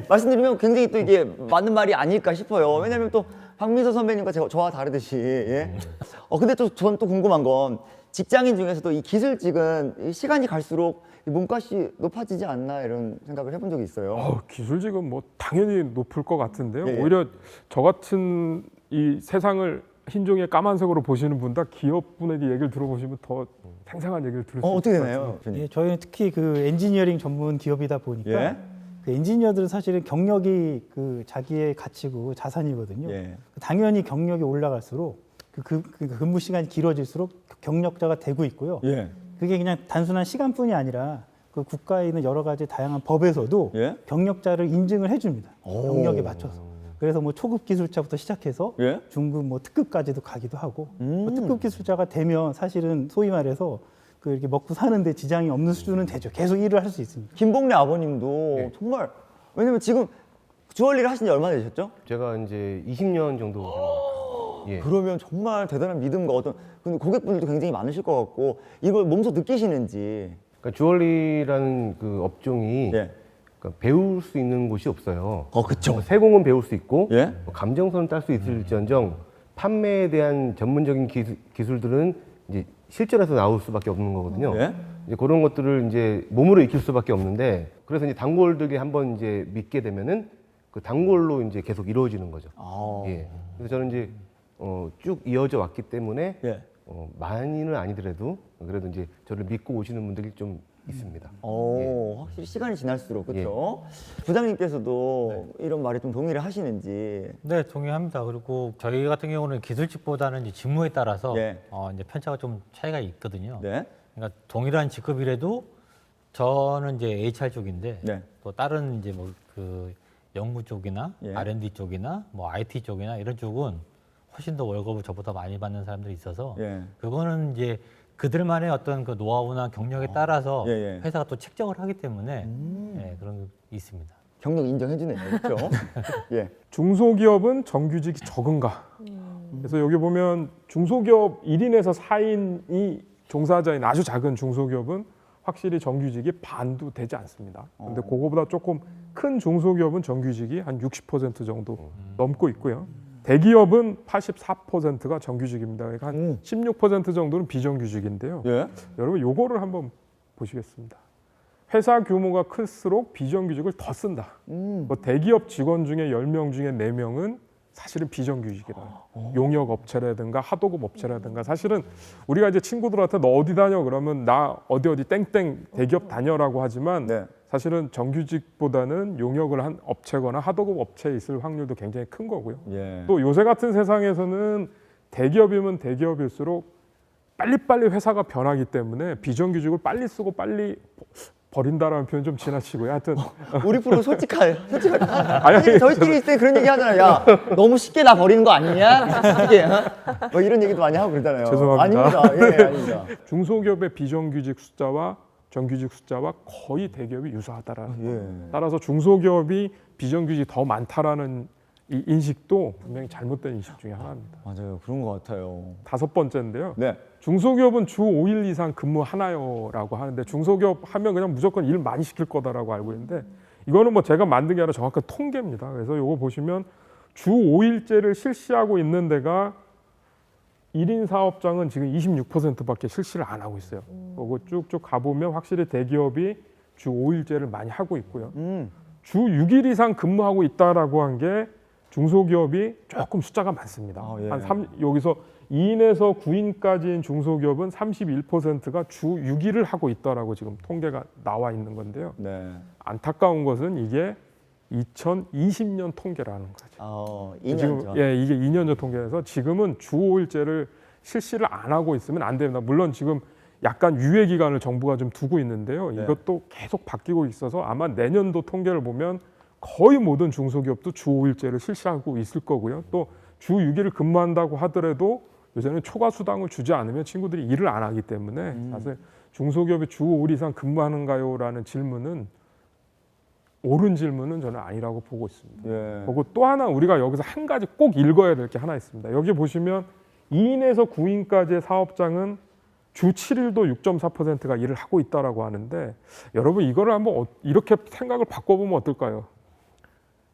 말씀드리면 굉장히 또 이게 맞는 말이 아닐까 싶어요. 왜냐면 또 박민서 선배님과 저와 다르듯이 예. 근데 또 전 또 궁금한 건 직장인 중에서도 이 기술직은 이 시간이 갈수록 이 몸값이 높아지지 않나 이런 생각을 해본 적이 있어요. 기술직은 뭐 당연히 높을 것 같은데요. 예, 예. 오히려 저 같은 이 세상을 흰종이에 까만색으로 보시는 분다 기업분에게 얘기를 들어보시면 더 생생한 얘기를 들을 수 있을 어떻게 것 되나요? 예, 저희는 특히 그 엔지니어링 전문 기업이다 보니까 예? 그 엔지니어들은 사실은 경력이 그 자기의 가치고 자산이거든요. 예. 당연히 경력이 올라갈수록 그 근무 시간이 길어질수록 경력자가 되고 있고요. 예. 그게 그냥 단순한 시간뿐이 아니라 그 국가에 있는 여러 가지 다양한 법에서도 예? 경력자를 인증을 해줍니다. 오. 경력에 맞춰서. 그래서 뭐 초급 기술자부터 시작해서 예? 중급 뭐 특급까지도 가기도 하고 음. 뭐 특급 기술자가 되면 사실은 소위 말해서 그 이렇게 먹고 사는데 지장이 없는 수준은 되죠. 계속 일을 할 수 있습니다. 김봉래 아버님도 정말 왜냐면 지금 주얼리를 하신 지 얼마나 되셨죠? 제가 이제 20년 정도 된 것 같아요. 예. 그러면 정말 대단한 믿음과 어떤 근데 고객분들도 굉장히 많으실 것 같고 이걸 몸소 느끼시는지 그러니까 주얼리라는 그 업종이 예. 그러니까 배울 수 있는 곳이 없어요. 그쵸. 세공은 배울 수 있고 예? 뭐 감정선은 딸 수 있을지언정 판매에 대한 전문적인 기술들은 이제 실전에서 나올 수밖에 없는 거거든요. 예? 이제 그런 것들을 이제 몸으로 익힐 수밖에 없는데 그래서 이제 단골들이 한번 이제 믿게 되면은 그 단골로 이제 계속 이루어지는 거죠. 아. 예. 그래서 저는 이제 쭉 이어져 왔기 때문에 예. 많이는 아니더라도 그래도 이제 저를 믿고 오시는 분들이 좀 있습니다. 확실히 시간이 지날수록 그렇죠. 부장님께서도 이런 말에 좀 동의를 하시는지. 네, 동의합니다. 그리고 저희 같은 경우는 기술직보다는 이제 직무에 따라서 예. 이제 편차가 좀 차이가 있거든요. 네. 그러니까 동일한 직급이라도 저는 이제 HR 쪽인데 네. 또 다른 이제 뭐 그 연구 쪽이나 예. R&D 쪽이나 뭐 IT 쪽이나 이런 쪽은 훨씬 더 월급을 저보다 많이 받는 사람들이 있어서 예. 그거는 이제 그들만의 어떤 그 노하우나 경력에 따라서 예, 예. 회사가 또 책정을 하기 때문에 예, 그런 게 있습니다. 경력 인정해 주네요. 그렇죠? 예. 중소기업은 정규직이 적은가? 그래서 여기 보면 중소기업 1인에서 4인이 종사자인 아주 작은 중소기업은 확실히 정규직이 반도 되지 않습니다. 근데 그거보다 조금 큰 중소기업은 정규직이 한 60% 정도 넘고 있고요. 대기업은 84%가 정규직입니다. 그러니까 한 16% 정도는 비정규직인데요. 예. 여러분 요거를 한번 보시겠습니다. 회사 규모가 클수록 비정규직을 더 쓴다. 뭐 대기업 직원 중에 10명 중에 4명은 사실은 비정규직이다. 용역 업체라든가 하도급 업체라든가 사실은 우리가 이제 친구들한테 너 어디 다녀 그러면 나 어디 땡땡 대기업 다녀라고 하지만 네. 사실은 정규직보다는 용역을 한 업체거나 하도급 업체에 있을 확률도 굉장히 큰 거고요. 예. 또 요새 같은 세상에서는 대기업이면 대기업일수록 빨리빨리 회사가 변하기 때문에 비정규직을 빨리 쓰고 빨리 버린다라는 표현 좀 지나치고요. 하여튼 우리 프로 솔직해요. 솔직하게. 아니, 사실 저희끼리 있을 때 그런 얘기 하잖아요. 야, 너무 쉽게 나 버리는 거 아니냐? 이게 뭐 이런 얘기도 많이 하고 그러잖아요. 죄송합니다. 아닙니다. 예, 아닙니다. 중소기업의 비정규직 숫자와 정규직 숫자와 거의 대기업이 유사하다라는 거. 예. 따라서 중소기업이 비정규직이 더 많다라는 이 인식도 분명히 잘못된 인식 중에 하나입니다. 맞아요. 그런 것 같아요. 5번째인데요. 네. 중소기업은 주 5일 이상 근무하나요라고 하는데 중소기업 하면 그냥 무조건 일 많이 시킬 거다라고 알고 있는데 이거는 뭐 제가 만든 게 아니라 정확한 통계입니다. 그래서 이거 보시면 주 5일제를 실시하고 있는 데가 1인 사업장은 지금 26%밖에 실시를 안 하고 있어요. 그거 쭉쭉 가보면 확실히 대기업이 주 5일제를 많이 하고 있고요. 주 6일 이상 근무하고 있다라고 한 게 중소기업이 조금 숫자가 많습니다. 아, 예. 여기서 2인에서 9인까지인 중소기업은 31%가 주 6일을 하고 있다라고 지금 통계가 나와 있는 건데요. 네. 안타까운 것은 이게 2020년 통계라는 거죠. 2년 지금 전. 예, 이게 2년 전 통계에서 지금은 주 5일제를 실시를 안 하고 있으면 안 됩니다. 물론 지금 약간 유예 기간을 정부가 좀 두고 있는데요. 네. 이것도 계속 바뀌고 있어서 아마 내년도 통계를 보면 거의 모든 중소기업도 주 5일제를 실시하고 있을 거고요. 또 주 6일을 근무한다고 하더라도 요새는 초과 수당을 주지 않으면 친구들이 일을 안 하기 때문에 사실 중소기업이 주 5일 이상 근무하는가요라는 질문은 옳은 질문은 저는 아니라고 보고 있습니다. 예. 그리고 또 하나 우리가 여기서 한 가지 꼭 읽어야 될 게 하나 있습니다. 여기 보시면 2인에서 9인까지의 사업장은 주 7일도 6.4%가 일을 하고 있다라고 하는데 여러분 이거를 한번 이렇게 생각을 바꿔보면 어떨까요?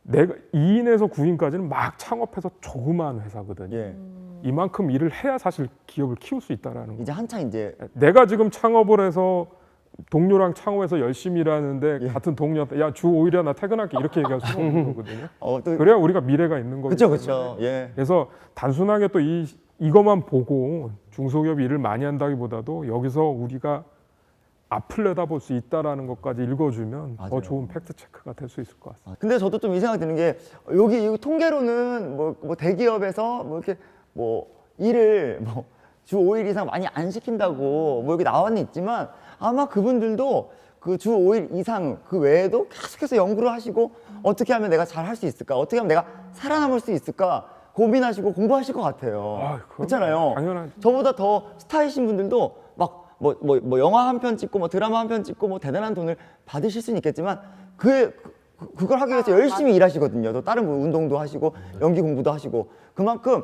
내가 2인에서 9인까지는 막 창업해서 조그마한 회사거든요. 예. 이만큼 일을 해야 사실 기업을 키울 수 있다라는 거. 이제 한창 이제 내가 지금 창업을 해서 동료랑 창업해서 열심히 일하는데 예. 같은 동료한테 야 주 5일이야 나 퇴근할게 이렇게 얘기할 수는 없는 거거든요. 또 그래야 우리가 미래가 있는 거죠. 그렇죠, 그렇죠. 예. 그래서 단순하게 또 이것만 보고 중소기업이 일을 많이 한다기보다도 여기서 우리가 앞을 내다볼 수 있다라는 것까지 읽어주면 맞아요. 더 좋은 팩트 체크가 될 수 있을 것 같습니다. 근데 저도 좀 이 생각이 드는 게 여기 통계로는 뭐 대기업에서 뭐 이렇게 뭐 일을 뭐 주 5일 이상 많이 안 시킨다고 뭐 여기 나와는 있지만 아마 그분들도 그 주 5일 이상 그 외에도 계속해서 연구를 하시고 어떻게 하면 내가 잘 할 수 있을까? 어떻게 하면 내가 살아남을 수 있을까? 고민하시고 공부하실 것 같아요. 아, 그럼요. 그렇잖아요. 당연하죠. 저보다 더 스타이신 분들도 막 뭐 영화 한 편 찍고 뭐 드라마 한 편 찍고 뭐 대단한 돈을 받으실 수는 있겠지만 그걸 하기 위해서 열심히 일하시거든요. 또 다른 뭐 운동도 하시고 연기 공부도 하시고 그만큼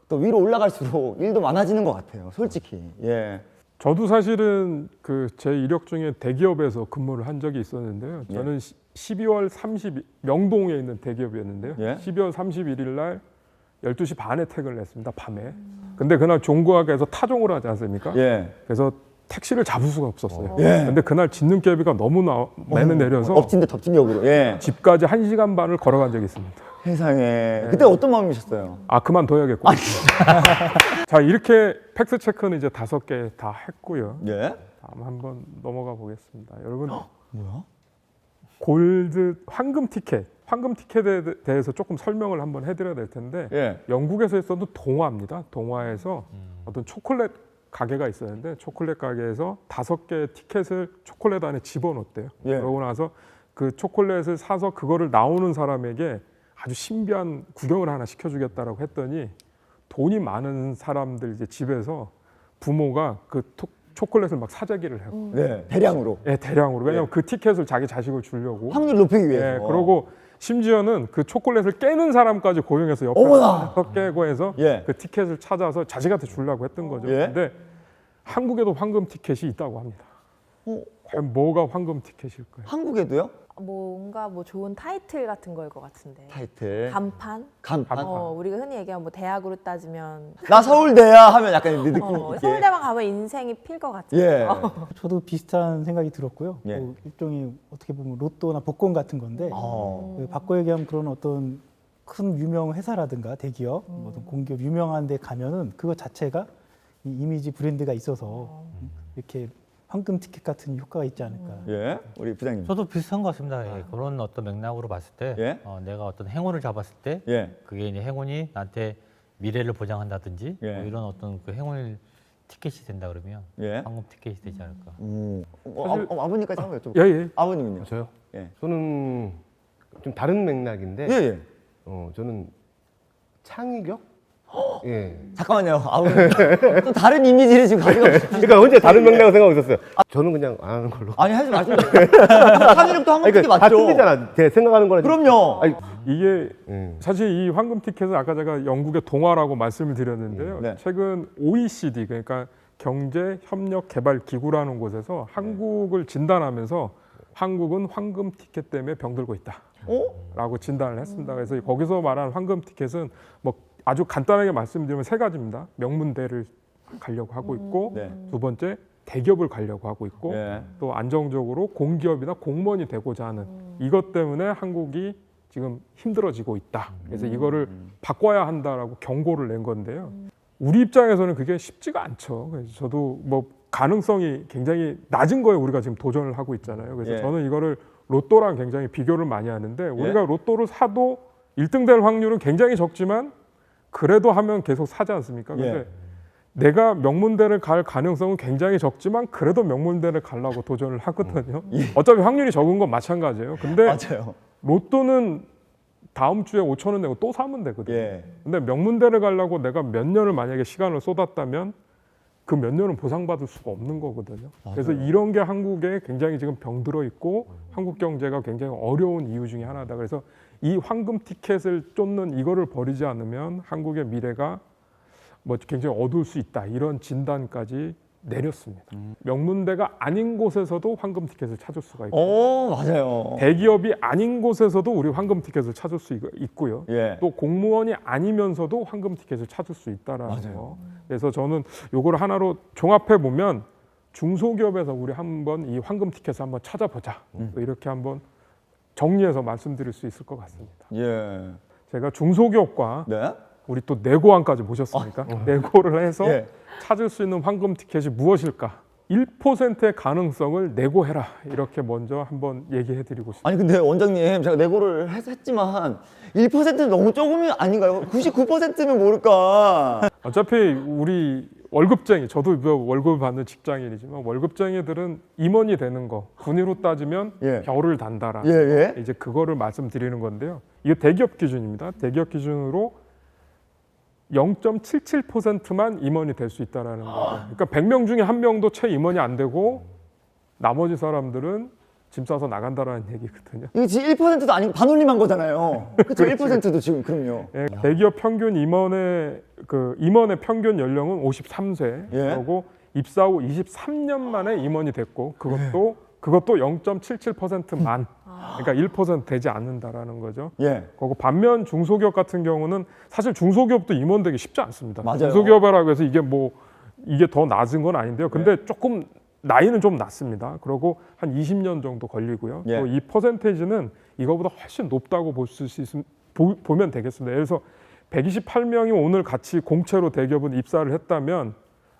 또 위로 올라갈수록 일도 많아지는 것 같아요. 솔직히. 예. 저도 사실은 그 제 이력 중에 대기업에서 근무를 한 적이 있었는데요. 저는 12월 30일 명동에 있는 대기업이었는데요. 예. 12월 31일 날 12시 반에 퇴근을 했습니다. 밤에. 근데 그날 종구학에서 타종을 하지 않습니까? 예. 그래서 택시를 잡을 수가 없었어요. 예. 근데 그날 진눈깨비가 너무 많이 내려서 엎친 데 덮친 격으로. 예. 집까지 1시간 반을 걸어간 적이 있습니다. 세상에. 그때 어떤 마음이셨어요? 아 그만둬야겠구나. 자 이렇게 팩트 체크는 이제 5개 다 했고요. 예. 다음 한번 넘어가 보겠습니다. 여러분 뭐야? 골드 황금 티켓에 대해서 조금 설명을 한번 해드려야 될 텐데 예. 영국에서 했어도 동화입니다. 동화에서 어떤 초콜릿 가게가 있었는데 초콜릿 가게에서 5개의 티켓을 초콜릿 안에 집어넣었대요. 예. 그러고 나서 그 초콜릿을 사서 그거를 나오는 사람에게 아주 신비한 구경을 하나 시켜주겠다라고 했더니 돈이 많은 사람들 이제 집에서 부모가 그 초콜릿을 막 사재기를 하고 네. 대량으로. 예, 대량으로. 왜냐면 그 티켓을 자기 자식을 주려고. 확률 높이기 위해서. 예, 그러고 심지어는 그 초콜릿을 깨는 사람까지 고용해서 옆에 어머나! 깨고 해서 예. 그 티켓을 찾아서 자식한테 주려고 했던 거죠. 예. 근데 한국에도 황금 티켓이 있다고 합니다. 어, 과연 뭐가 황금 티켓일까요? 한국에도요? 뭔가 뭐 좋은 타이틀 같은 거일 것 같은데. 타이틀. 간판? 간판. 우리가 흔히 얘기하면 뭐 대학으로 따지면 나 서울대야 하면 약간 이 느낌 있게. 서울대만 가면 인생이 필 것 같아요. 예. 저도 비슷한 생각이 들었고요. 예. 뭐 일종의 어떻게 보면 로또나 복권 같은 건데 어. 바꿔 얘기하면 그런 어떤 큰 유명 회사라든가 대기업, 뭐 어떤 공기업 유명한 데 가면은 그거 자체가 이 이미지 브랜드가 있어서 이렇게 황금 티켓 같은 효과가 있지 않을까. 예. 우리 부장님. 저도 비슷한 것 같습니다. 예, 그런 어떤 맥락으로 봤을 때 예? 내가 어떤 행운을 잡았을 때 예. 그게 이제 행운이 나한테 미래를 보장한다든지 예. 뭐 이런 어떤 그 행운 티켓이 된다 그러면 예. 황금 티켓이 되지 않을까. 아버님까지 한번 여쭤볼게요. 예, 예. 아버님은요? 저요? 예. 저는 좀 다른 맥락인데 예, 예. 저는 창의력? 예. 잠깐만요. 아버님. 또 다른 이미지를 지금 가지고 계세요. 그러니까 언제 다른 맥락을 생각하고 있었어요. 저는 그냥 안 하는 걸로. 아니 하지 마시면 돼요. 창의력도 한번 아니, 게 다 맞죠. 틀리잖아. 제 생각하는 거랑. 그럼요. 아니, 이게 예. 사실 이 황금 티켓은 아까 제가 영국의 동화라고 말씀을 드렸는데요. 네. 최근 OECD 그러니까 경제협력개발기구라는 곳에서 한국을 진단하면서 한국은 황금 티켓 때문에 병들고 있다. 어? 라고 진단을 했습니다. 그래서 거기서 말하는 황금 티켓은 뭐 아주 간단하게 말씀드리면 세 가지입니다. 명문대를 가려고 하고 있고 네. 두 번째 대기업을 가려고 하고 있고 예. 또 안정적으로 공기업이나 공무원이 되고자 하는 이것 때문에 한국이 지금 힘들어지고 있다. 그래서 이거를 바꿔야 한다라고 경고를 낸 건데요. 우리 입장에서는 그게 쉽지가 않죠. 그래서 저도 뭐 가능성이 굉장히 낮은 거에 우리가 지금 도전을 하고 있잖아요. 그래서 예. 저는 이거를 로또랑 굉장히 비교를 많이 하는데 예. 우리가 로또를 사도 1등 될 확률은 굉장히 적지만 그래도 하면 계속 사지 않습니까? 근데 예. 내가 명문대를 갈 가능성은 굉장히 적지만 그래도 명문대를 가려고 도전을 하거든요. 어차피 확률이 적은 건 마찬가지예요. 근데 맞아요. 로또는 다음 주에 5천 원 내고 또 사면 되거든요. 예. 근데 명문대를 가려고 내가 몇 년을 만약에 시간을 쏟았다면 그 몇 년은 보상받을 수가 없는 거거든요. 그래서 이런 게 한국에 굉장히 지금 병들어 있고 한국 경제가 굉장히 어려운 이유 중에 하나다. 그래서 이 황금 티켓을 쫓는 이거를 버리지 않으면 한국의 미래가 뭐 굉장히 어두울 수 있다. 이런 진단까지 내렸습니다. 명문대가 아닌 곳에서도 황금 티켓을 찾을 수가 있고 맞아요. 대기업이 아닌 곳에서도 우리 황금 티켓을 찾을 수 있고요. 예. 또 공무원이 아니면서도 황금 티켓을 찾을 수 있다라는 맞아요. 거. 그래서 저는 요거를 하나로 종합해 보면 중소기업에서 우리 한번 이 황금 티켓을 한번 찾아보자. 이렇게 한번 정리해서 말씀드릴 수 있을 것 같습니다. 예. 제가 중소기업과 네. 우리 또 내고왕까지 모셨으니까 내고를 해서 예. 찾을 수 있는 황금 티켓이 무엇일까? 1%의 가능성을 내고해라. 이렇게 먼저 한번 얘기해 드리고 싶습니다. 아니 근데 원장님 제가 내고를 했지만 1%는 너무 조금이 아닌가요? 99%면 모를까. 어차피 우리 월급쟁이, 저도 월급을 받는 직장인이지만 월급쟁이들은 임원이 되는 거 군의로 따지면 예. 별을 단다라. 예, 예. 이제 그거를 말씀드리는 건데요. 이게 대기업 기준입니다. 대기업 기준으로 0.77%만 임원이 될 수 있다라는 거죠. 그러니까 100명 중에 한 명도 채 임원이 안 되고 나머지 사람들은 짐 싸서 나간다라는 얘기거든요. 이게 지금 1%도 아니고 반올림한 거잖아요. 그렇죠? 1%도 지금 그럼요. 예, 대기업 평균 임원의 평균 연령은 53세. 예. 그리고 입사 후 23년 만에 임원이 됐고 그것도 0.77%만. 그러니까 1% 되지 않는다라는 거죠. 예. 그리고 반면 중소기업 같은 경우는 사실 중소기업도 임원 되기 쉽지 않습니다. 맞아요. 중소기업이라고 해서 이게 더 낮은 건 아닌데요. 근데 조금 나이는 좀 낮습니다. 그리고 한 20년 정도 걸리고요. 예. 또 이 퍼센테이지는 이거보다 훨씬 높다고 보면 되겠습니다. 예를 들어서 128명이 오늘 같이 공채로 대기업은 입사를 했다면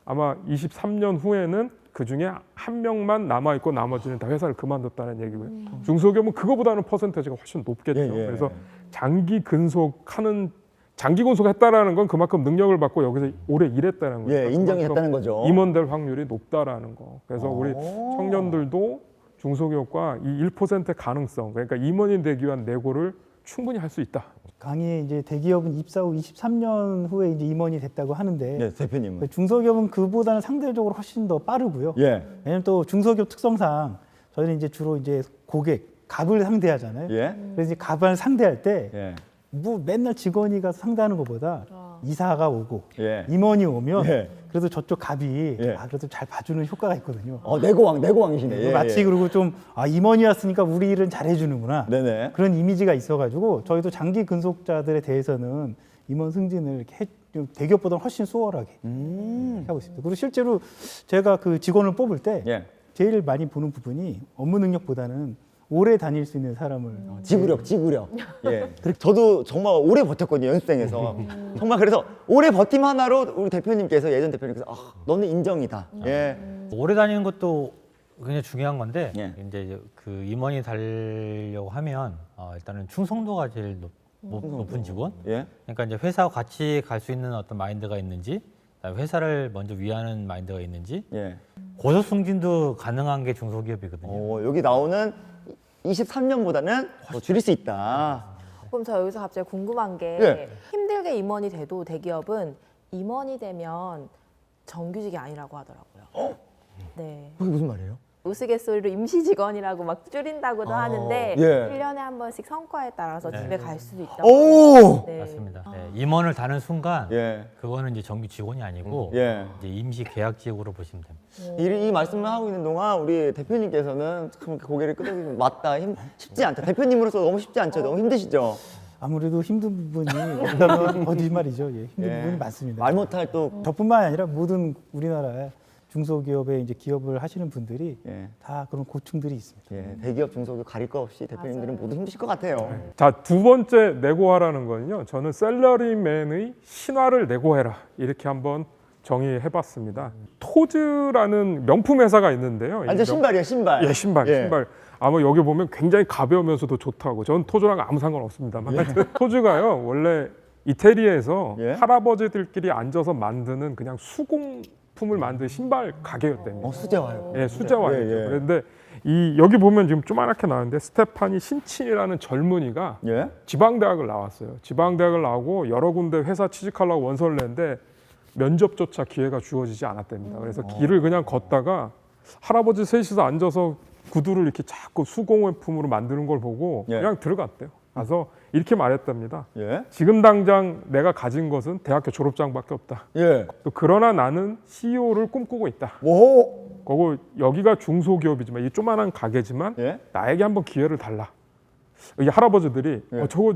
아마 23년 후에는 그 중에 한 명만 남아 있고 나머지는 다 회사를 그만뒀다는 얘기고요. 중소기업은 그거보다는 퍼센테이지가 훨씬 높겠죠. 예, 예. 그래서 장기 근속했다라는 건 그만큼 능력을 받고 여기서 오래 일했다는 거죠. 예, 인정이 됐다는 거죠. 임원될 확률이 높다라는 거. 그래서 우리 오. 청년들도 중소기업과 이 1%의 가능성, 그러니까 임원이 되기 위한 내고를 충분히 할 수 있다. 강의에 이제 대기업은 입사 후 23년 후에 이제 임원이 됐다고 하는데 네, 대표님은. 중소기업은 그보다는 상대적으로 훨씬 더 빠르고요. 예. 왜냐면 또 중소기업 특성상 저희는 이제 주로 이제 고객, 갑을 상대하잖아요. 예. 그래서 이제 갑을 상대할 때 예. 뭐 맨날 직원이 가서 상대하는 것보다 이사가 오고 예. 임원이 오면 예. 그래도 저쪽 갑이 예. 그래도 잘 봐주는 효과가 있거든요. 내고왕이시네. 예, 마치 예. 그리고 좀 임원이 왔으니까 우리 일은 잘해주는구나. 네네. 그런 이미지가 있어가지고 저희도 장기 근속자들에 대해서는 임원 승진을 이렇게 좀 대기업보다 훨씬 수월하게 하고 있습니다. 그리고 실제로 제가 그 직원을 뽑을 때 예. 제일 많이 보는 부분이 업무 능력보다는 오래 다닐 수 있는 사람을 지구력. 예. 저도 정말 오래 버텼거든요, 연습생에서. 정말 그래서 오래 버팀 하나로 우리 대표님께서, 예전 대표님께서, 너는 인정이다. 예. 오래 다니는 것도 굉장히 중요한 건데 예. 이제 그 임원이 달려고 하면 일단은 충성도가 제일 높은 직원. 예. 그러니까 이제 회사와 같이 갈 수 있는 어떤 마인드가 있는지, 그다음에 회사를 먼저 위하는 마인드가 있는지, 예. 고속 승진도 가능한 게 중소기업이거든요. 여기 나오는 23년보다는 더 줄일 수 있다. 그럼 저 여기서 갑자기 궁금한 게 예. 힘들게 임원이 돼도 대기업은 임원이 되면 정규직이 아니라고 하더라고요. 네. 그게 무슨 말이에요? 우스갯소리로 임시 직원이라고 막 줄인다고도 하는데 예. 1년에 한 번씩 성과에 따라서 집에 갈 수도 있다고. 오! 네. 맞습니다. 네, 임원을 다는 순간 예. 그거는 이제 정규 직원이 아니고 예. 이제 임시 계약직으로 보시면 됩니다. 이 말씀을 하고 있는 동안 우리 대표님께서는 참 고개를 끄덕이고 맞다. 쉽지 않다. 대표님으로서 너무 쉽지 않죠. 너무 힘드시죠? 아무래도 힘든 부분이 없다면 거짓말이죠. 예, 힘든 예. 부분이 많습니다. 말 못할 또 저뿐만 아니라 모든 우리나라의 중소기업에 이제 기업을 하시는 분들이 예. 다 그런 고충들이 있습니다. 예, 대기업, 중소기업 가릴 거 없이 대표님들은 모두 힘드실 것 같아요. 자, 두 번째 내고하라는 거는요. 저는 셀러리맨의 신화를 내고해라. 이렇게 한번 정의해봤습니다. 토즈라는 명품 회사가 있는데요. 완전 신발이에요, 신발. 예, 신발. 예. 신발. 아마 여기 보면 굉장히 가벼우면서도 좋다고. 저는 토즈랑 아무 상관없습니다만. 하여튼 토즈가요. 원래 이태리에서 예. 할아버지들끼리 앉아서 만드는 그냥 수공품을 만드는 신발 가게였답니다. 수제화요. 예, 수제화였죠. 예, 예. 그런데 여기 보면 지금 조그맣게 나왔는데 스테파니 신친이라는 젊은이가 예? 지방대학을 나왔어요. 지방대학을 나오고 여러 군데 회사 취직하려고 원서를 냈는데 면접조차 기회가 주어지지 않았답니다. 그래서 길을 그냥 걷다가 할아버지 셋이서 앉아서 구두를 이렇게 자꾸 수공예품으로 만드는 걸 보고 예. 그냥 들어갔대요. 가서 이렇게 말했답니다. 예? 지금 당장 내가 가진 것은 대학교 졸업장밖에 없다. 예. 또 그러나 나는 CEO를 꿈꾸고 있다. 오! 그리고 여기가 중소기업이지만 이 조그만한 가게지만 예? 나에게 한번 기회를 달라. 이 할아버지들이 예. 저거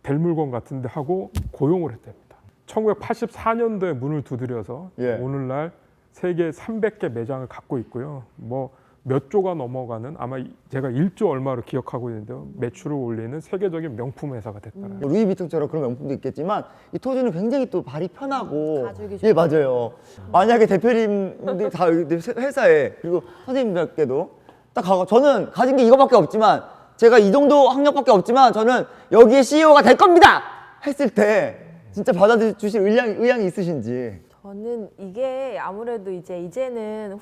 될 물건 같은데 하고 고용을 했답니다. 1984년도에 문을 두드려서 예. 오늘날 세계 300개 매장을 갖고 있고요. 뭐 몇 조가 넘어가는 아마 제가 1조 얼마로 기억하고 있는데요. 매출을 올리는 세계적인 명품 회사가 됐다는. 뭐 루이비통처럼 그런 명품도 있겠지만 이 토즈는 굉장히 또 발이 편하고 가죽이 예 맞아요. 만약에 대표님들이 다 회사에 그리고 선생님들께도 딱 가고 저는 가진 게 이거밖에 없지만 제가 이 정도 학력밖에 없지만 저는 여기에 CEO가 될 겁니다 했을 때 진짜 받아주실 의향이 있으신지. 저는 이게 아무래도 이제는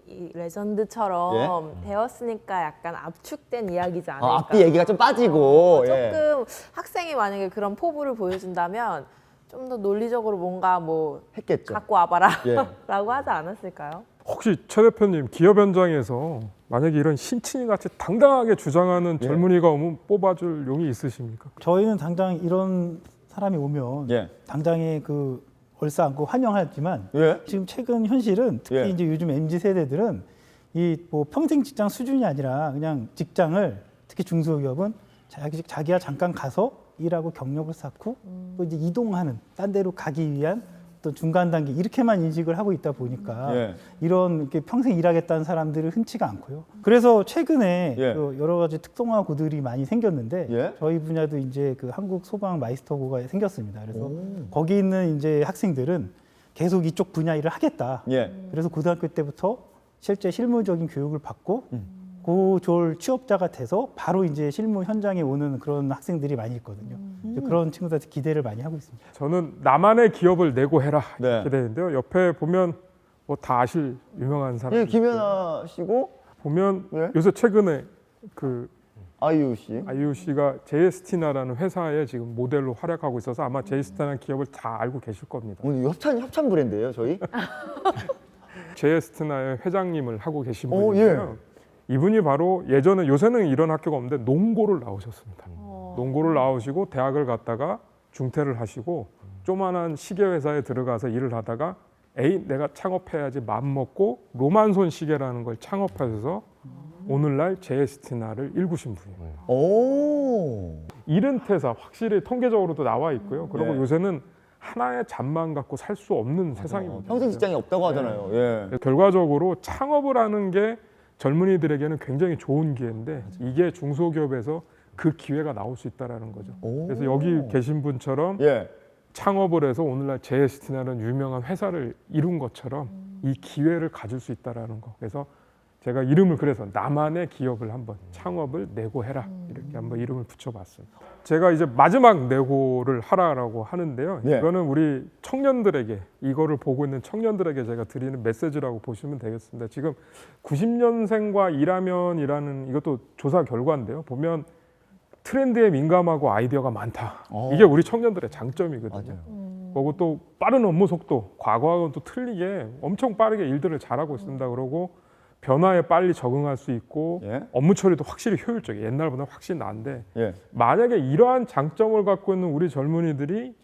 이 레전드처럼 되었으니까 약간 압축된 이야기지 않을까. 앞뒤 얘기가 좀 빠지고 예. 조금 학생이 만약에 그런 포부를 보여준다면 좀 더 논리적으로 뭔가 뭐 했겠죠. 갖고 와봐라 예. 라고 하지 않았을까요? 혹시 최 대표님 기업 현장에서 만약에 이런 신친이 같이 당당하게 주장하는 예. 젊은이가 오면 뽑아줄 용이 있으십니까? 저희는 당장 이런 사람이 오면 예. 당장에 그 얼싸안고 환영하지만 예. 지금 최근 현실은 특히 예. 이제 요즘 MZ 세대들은 이 뭐 평생 직장 수준이 아니라 그냥 직장을 특히 중소기업은 자기가 잠깐 가서 일하고 경력을 쌓고 또 이제 이동하는 딴 데로 가기 위한 어떤 중간 단계 이렇게만 인식을 하고 있다 보니까 예. 이런 이렇게 평생 일하겠다는 사람들은 흔치가 않고요. 그래서 최근에 예. 그 여러 가지 특성화고들이 많이 생겼는데 예. 저희 분야도 이제 그 한국 소방 마이스터고가 생겼습니다. 그래서 거기 있는 이제 학생들은 계속 이쪽 분야 일을 하겠다. 예. 그래서 고등학교 때부터 실제 실무적인 교육을 받고 고졸 취업자가 돼서 바로 이제 실무 현장에 오는 그런 학생들이 많이 있거든요. 이제 그런 친구들한테 기대를 많이 하고 있습니다. 저는 나만의 기업을 내고 해라 네. 이렇게 되는데요. 옆에 보면 뭐 다 아실 유명한 사람 예, 김연아 씨고 보면 네. 요새 최근에 그 아이유 씨. 아이유 씨가 제이스티나라는 회사에 지금 모델로 활약하고 있어서 아마 제이스티나라는 기업을 다 알고 계실 겁니다. 오늘 협찬 브랜드예요, 저희? 제이스티나의 회장님을 하고 계신 오, 분인데요. 이분이 바로 예전에 요새는 이런 학교가 없는데 농고를 나오셨습니다. 농고를 나오시고 대학을 갔다가 중퇴를 하시고 조만한 시계 회사에 들어가서 일을 하다가 에이 내가 창업해야지 마음 먹고 로만손 시계라는 걸 창업하셔서 오늘날 JST나를 일구신 분이에요. 오. 이른 퇴사 확실히 통계적으로도 나와 있고요. 그리고 네. 요새는 하나의 잡만 갖고 살 수 없는 세상입니다. 평생 직장이 없다고 하잖아요. 예. 결과적으로 창업을 하는 게 젊은이들에게는 굉장히 좋은 기회인데 이게 중소기업에서 그 기회가 나올 수 있다라는 거죠. 오. 그래서 여기 계신 분처럼 예. 창업을 해서 오늘날 JST나라는 유명한 회사를 이룬 것처럼 이 기회를 가질 수 있다라는 거. 그래서 제가 이름을 그래서 나만의 기업을 한번 창업을 내고해라 이렇게 한번 이름을 붙여봤습니다. 제가 이제 마지막 내고를 하라라고 하는데요. 예. 이거는 우리 청년들에게 이거를 보고 있는 청년들에게 제가 드리는 메시지라고 보시면 되겠습니다. 지금 90년생과 일하면이라는 이것도 조사 결과인데요. 보면 트렌드에 민감하고 아이디어가 많다. 이게 우리 청년들의 장점이거든요. 맞아요. 그리고 또 빠른 업무 속도, 과거하고는 또 틀리게 엄청 빠르게 일들을 잘하고 있습니다. 그러고 변화에 빨리 적응할 수 있고 예. 업무 처리도 확실히 효율적이에요. 옛날보다 확실히 나은데 예. 만약에 이러한 장점을 갖고 있는 우리 젊은이들이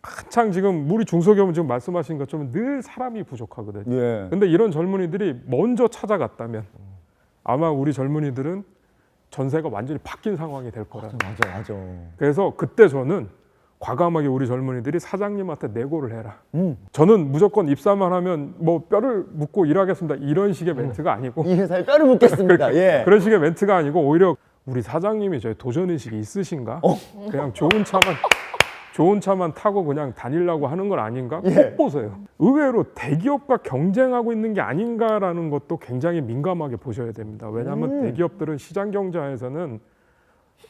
한창 지금 우리 중소기업은 지금 말씀하신 것처럼 늘 사람이 부족하거든요. 예. 근데 이런 젊은이들이 먼저 찾아갔다면 아마 우리 젊은이들은 전세가 완전히 바뀐 상황이 될 거라. 맞아. 그래서 그때 저는 과감하게 우리 젊은이들이 사장님한테 내고를 해라. 저는 무조건 입사만 하면 뭐 뼈를 묻고 일하겠습니다. 이런 식의 멘트가 아니고 이 회사에 뼈를 묻겠습니다. 예. 그런 식의 멘트가 아니고 오히려 우리 사장님이 저희 도전의식이 있으신가? 그냥 좋은 차만 타고 그냥 다니려고 하는 건 아닌가? 예. 꼭 보세요. 의외로 대기업과 경쟁하고 있는 게 아닌가라는 것도 굉장히 민감하게 보셔야 됩니다. 왜냐하면 대기업들은 시장 경제에서는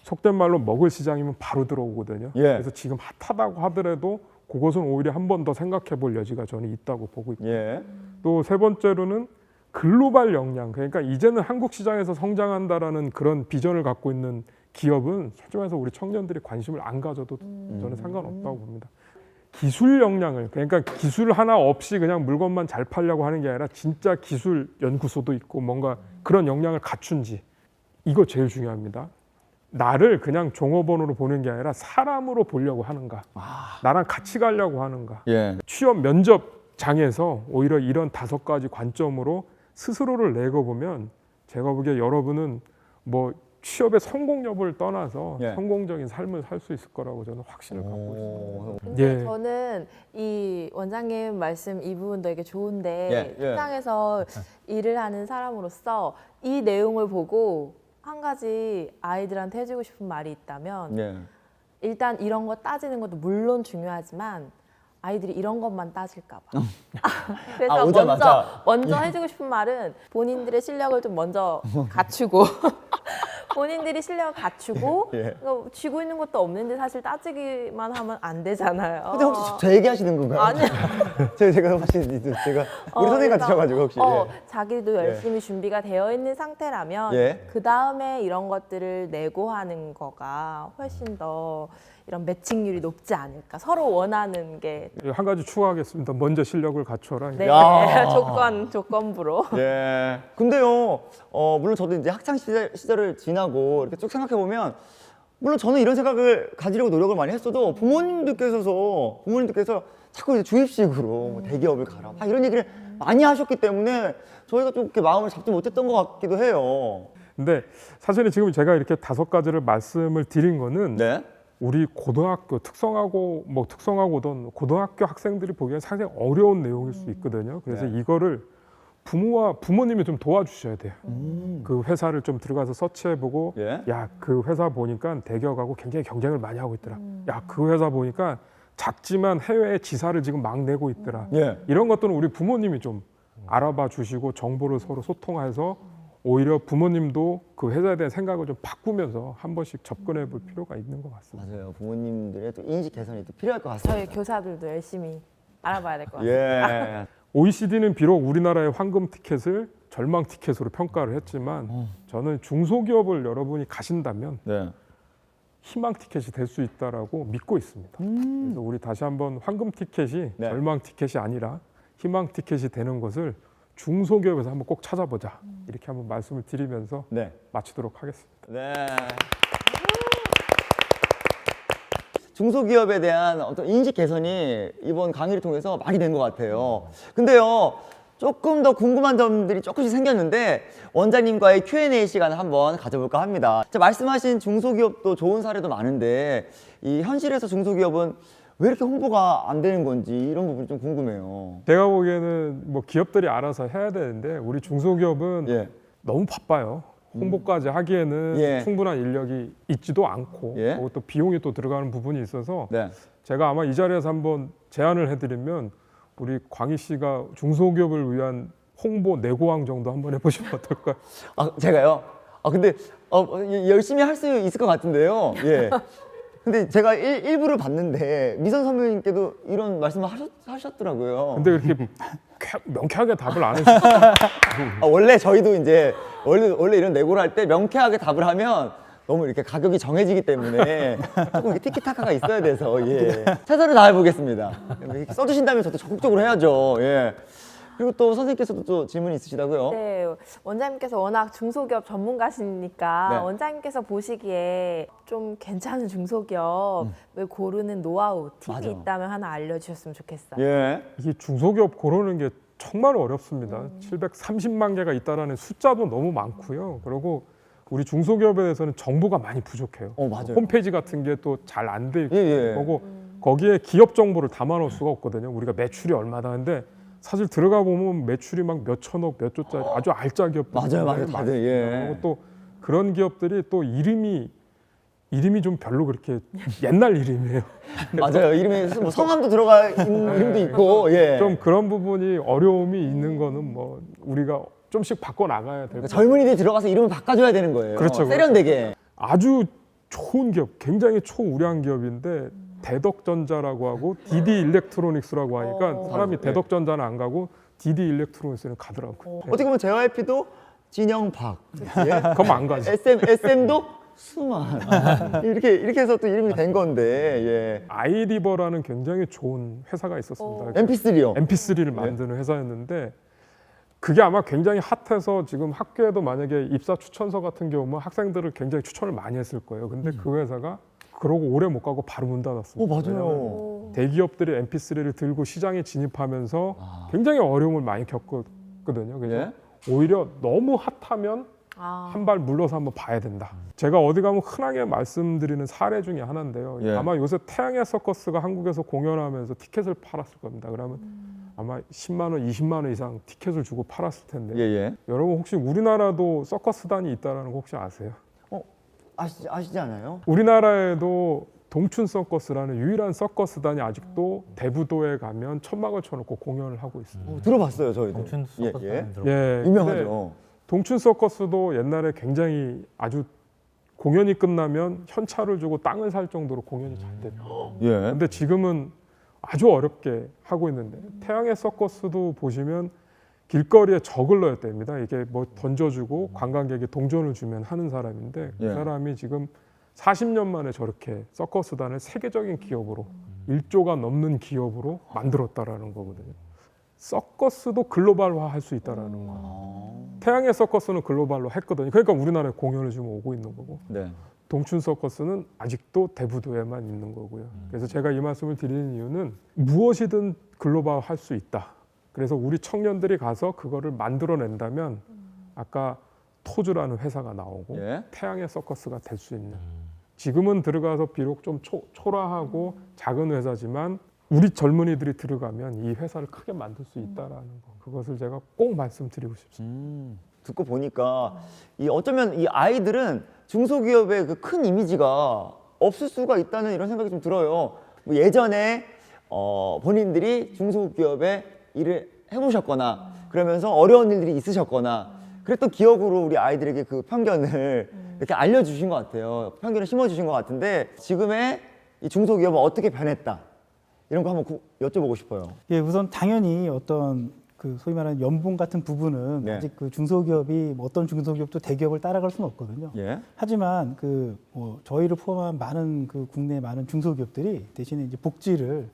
속된 말로 먹을 시장이면 바로 들어오거든요. 예. 그래서 지금 핫하다고 하더라도 그것은 오히려 한 번 더 생각해 볼 여지가 저는 있다고 보고 있고 예. 또 세 번째로는 글로벌 역량, 그러니까 이제는 한국 시장에서 성장한다라는 그런 비전을 갖고 있는 기업은 솔직히 말해서 우리 청년들이 관심을 안 가져도 저는 상관없다고 봅니다. 기술 역량을, 그러니까 기술 하나 없이 그냥 물건만 잘 팔려고 하는 게 아니라 진짜 기술 연구소도 있고 뭔가 그런 역량을 갖춘지, 이거 제일 중요합니다. 나를 그냥 종업원으로 보는 게 아니라 사람으로 보려고 하는가, 나랑 같이 가려고 하는가. 예. 취업 면접장에서 오히려 이런 5가지 관점으로 스스로를 내고 보면 제가 보기에 여러분은 뭐 취업의 성공 여부를 떠나서 예. 성공적인 삶을 살 수 있을 거라고 저는 확신을 갖고 있습니다. 근데 예. 저는 이 원장님 말씀 이 부분 되게 좋은데 예, 예. 직장에서 일을 하는 사람으로서 이 내용을 보고 한 가지 아이들한테 해주고 싶은 말이 있다면 예. 일단 이런 거 따지는 것도 물론 중요하지만 아이들이 이런 것만 따질까 봐. 그래서 오자마자. 먼저 해주고 싶은 말은 본인들의 실력을 좀 먼저 갖추고 본인들이 실력을 갖추고 예. 그러니까 쥐고 있는 것도 없는데 사실 따지기만 하면 안 되잖아요. 근데 혹시 저 얘기하시는 건가요? 아니요. 제가 혹시 제가 우리 선생님 같으셔가지고 혹시 예. 자기도 열심히 준비가 되어 있는 상태라면 예. 그 다음에 이런 것들을 내고하는 거가 훨씬 더 이런 매칭률이 높지 않을까. 서로 원하는 게 한 가지 추가하겠습니다. 먼저 실력을 갖춰라. 네, 야. 조건부로. 예. 근데요, 물론 저도 이제 학창 시절을 지나고 이렇게 쭉 생각해 보면, 물론 저는 이런 생각을 가지려고 노력을 많이 했어도 부모님들께서 자꾸 이제 주입식으로 뭐 대기업을 가라 막 이런 얘기를 많이 하셨기 때문에 저희가 좀 이렇게 마음을 잡지 못했던 것 같기도 해요. 근데 사실은 지금 제가 이렇게 5가지를 말씀을 드린 거는 네. 우리 고등학교 특성화고든 고등학교 학생들이 보기엔 상당히 어려운 내용일 수 있거든요. 그래서 네. 이거를 부모님이 좀 도와주셔야 돼요. 그 회사를 좀 들어가서 서치해보고, 예. 야, 그 회사 보니까 대기업하고 굉장히 경쟁을 많이 하고 있더라. 야, 그 회사 보니까 작지만 해외에 지사를 지금 막 내고 있더라. 예. 이런 것들은 우리 부모님이 좀 알아봐 주시고 정보를 서로 소통해서 오히려 부모님도 그 회사에 대한 생각을 좀 바꾸면서 한 번씩 접근해 볼 필요가 있는 것 같습니다. 맞아요. 부모님들의 또 인식 개선이 또 필요할 것 같습니다. 저희 교사들도 열심히 알아봐야 될 것 같아요. 예. OECD는 비록 우리나라의 황금 티켓을 절망 티켓으로 평가를 했지만 저는 중소기업을 여러분이 가신다면 네. 희망 티켓이 될 수 있다라고 믿고 있습니다. 그래서 우리 다시 한번 황금 티켓이 네. 절망 티켓이 아니라 희망 티켓이 되는 것을 중소기업에서 한번 꼭 찾아보자 이렇게 한번 말씀을 드리면서 네. 마치도록 하겠습니다. 네. 중소기업에 대한 어떤 인식 개선이 이번 강의를 통해서 많이 된 것 같아요. 근데요, 조금 더 궁금한 점들이 조금씩 생겼는데 원장님과의 Q&A 시간을 한번 가져볼까 합니다. 자, 말씀하신 중소기업도 좋은 사례도 많은데 이 현실에서 중소기업은 왜 이렇게 홍보가 안 되는 건지 이런 부분이 좀 궁금해요. 제가 보기에는 뭐 기업들이 알아서 해야 되는데 우리 중소기업은 예. 너무 바빠요. 홍보까지 하기에는 예. 충분한 인력이 있지도 않고 예. 그리고 또 비용이 또 들어가는 부분이 있어서 네. 제가 아마 이 자리에서 한번 제안을 해드리면 우리 광희 씨가 중소기업을 위한 홍보 내고왕 정도 한번 해보시면 어떨까요? 아, 제가요? 근데 열심히 할 수 있을 것 같은데요. 예. 근데 제가 일부를 봤는데 미선 선배님께도 이런 말씀을 하셨더라고요. 근데 그렇게 명쾌하게 답을 안 해주시고 원래 저희도 이제 원래 이런 내고를 할 때 명쾌하게 답을 하면 너무 이렇게 가격이 정해지기 때문에 조금 이렇게 티키타카가 있어야 돼서 예. 최선을 다해 보겠습니다. 이렇게 써주신다면 저도 적극적으로 해야죠. 예. 그리고 또 선생님께서도 또 질문이 있으시다고요? 네, 원장님께서 워낙 중소기업 전문가시니까 네. 원장님께서 보시기에 좀 괜찮은 중소기업을 고르는 노하우, 팁이 맞아. 있다면 하나 알려주셨으면 좋겠어요. 예. 이게 중소기업 고르는 게 정말 어렵습니다. 730만 개가 있다라는 숫자도 너무 많고요. 그리고 우리 중소기업에 대해서는 정보가 많이 부족해요. 맞아요. 홈페이지 같은 게 또 잘 안 돼 있고 예. 거고 거기에 기업 정보를 담아 놓을 수가 없거든요. 우리가 매출이 얼마다 하는데 사실 들어가 보면 매출이 막 몇 천억, 몇 조짜리 아주 알짜 기업들 맞아요. 다들 예. 그리고 또 그런 기업들이 또 이름이 좀 별로 그렇게 옛날 이름이에요. 맞아요. 이름에 뭐 성함도 들어가 있는 이름도 있고 예. 좀 그런 부분이 어려움이 있는 거는 뭐 우리가 좀씩 바꿔 나가야 되고 젊은이들이 들어가서 이름을 바꿔줘야 되는 거예요. 그렇죠. 세련되게. 아주 좋은 기업, 굉장히 초우량 기업인데 대덕전자라고 하고 DD 일렉트로닉스라고 하니까 사람이 네. 대덕전자는 안 가고 DD 일렉트로닉스는 가더라고요. 어떻게 보면 JYP도 진영박, 예. 그럼 안 가지. SM도 수만 이렇게 해서 또 이름이 된 건데 예. 아이리버라는 굉장히 좋은 회사가 있었습니다. MP3요. MP3를 만드는 회사였는데 그게 아마 굉장히 핫해서 지금 학교에도 만약에 입사 추천서 같은 경우면 학생들을 굉장히 추천을 많이 했을 거예요. 근데 그 회사가 그러고 오래 못 가고 바로 문 닫았습니다. 맞아요. 대기업들이 MP3를 들고 시장에 진입하면서 굉장히 어려움을 많이 겪었거든요. 그래서 예? 오히려 너무 핫하면 한 발 물러서 한번 봐야 된다. 제가 어디 가면 흔하게 말씀드리는 사례 중에 하나인데요. 예. 아마 요새 태양의 서커스가 한국에서 공연하면서 티켓을 팔았을 겁니다. 그러면 아마 10만 원, 20만 원 이상 티켓을 주고 팔았을 텐데 예. 여러분 혹시 우리나라도 서커스단이 있다는 거 혹시 아세요? 아시지 않아요? 우리나라에도 동춘 서커스라는 유일한 서커스단이 아직도 대부도에 가면 천막을 쳐놓고 공연을 하고 있습니다. 들어봤어요 저희도. 동춘 서커스 예. 들어. 예, 근데 유명하죠. 동춘 서커스도 옛날에 굉장히 아주 공연이 끝나면 현찰을 주고 땅을 살 정도로 공연이 잘 됐고 예. 근데 지금은 아주 어렵게 하고 있는데 태양의 서커스도 보시면 길거리에 저글러였답니다. 이게 뭐 던져주고 관광객이 동전을 주면 하는 사람인데 그 예. 사람이 지금 40년 만에 저렇게 서커스단을 세계적인 기업으로 1조가 넘는 기업으로 만들었다라는 거거든요. 서커스도 글로벌화 할 수 있다라는 거. 태양의 서커스는 글로벌로 했거든요. 그러니까 우리나라에 공연을 지금 오고 있는 거고 네. 동춘 서커스는 아직도 대부도에만 있는 거고요. 그래서 제가 이 말씀을 드리는 이유는 무엇이든 글로벌 할 수 있다. 그래서 우리 청년들이 가서 그거를 만들어낸다면 아까 토즈라는 회사가 나오고 예. 태양의 서커스가 될 수 있는 지금은 들어가서 비록 좀 초라하고 작은 회사지만 우리 젊은이들이 들어가면 이 회사를 크게 만들 수 있다라는 거 그것을 제가 꼭 말씀드리고 싶습니다. 듣고 보니까 어쩌면 이 아이들은 중소기업의 그 큰 이미지가 없을 수가 있다는 이런 생각이 좀 들어요. 뭐 예전에 본인들이 중소기업에 일을 해보셨거나 그러면서 어려운 일들이 있으셨거나 그랬던 기억으로 우리 아이들에게 그 편견을 이렇게 알려주신 것 같아요. 편견을 심어주신 것 같은데 지금의 이 중소기업은 어떻게 변했다 이런 거 한번 여쭤보고 싶어요. 예, 우선 당연히 어떤 그 소위 말하는 연봉 같은 부분은 네. 아직 그 중소기업이 뭐 어떤 중소기업도 대기업을 따라갈 수는 없거든요. 예. 하지만 그 뭐 저희를 포함한 많은 그 국내 많은 중소기업들이 대신에 이제 복지를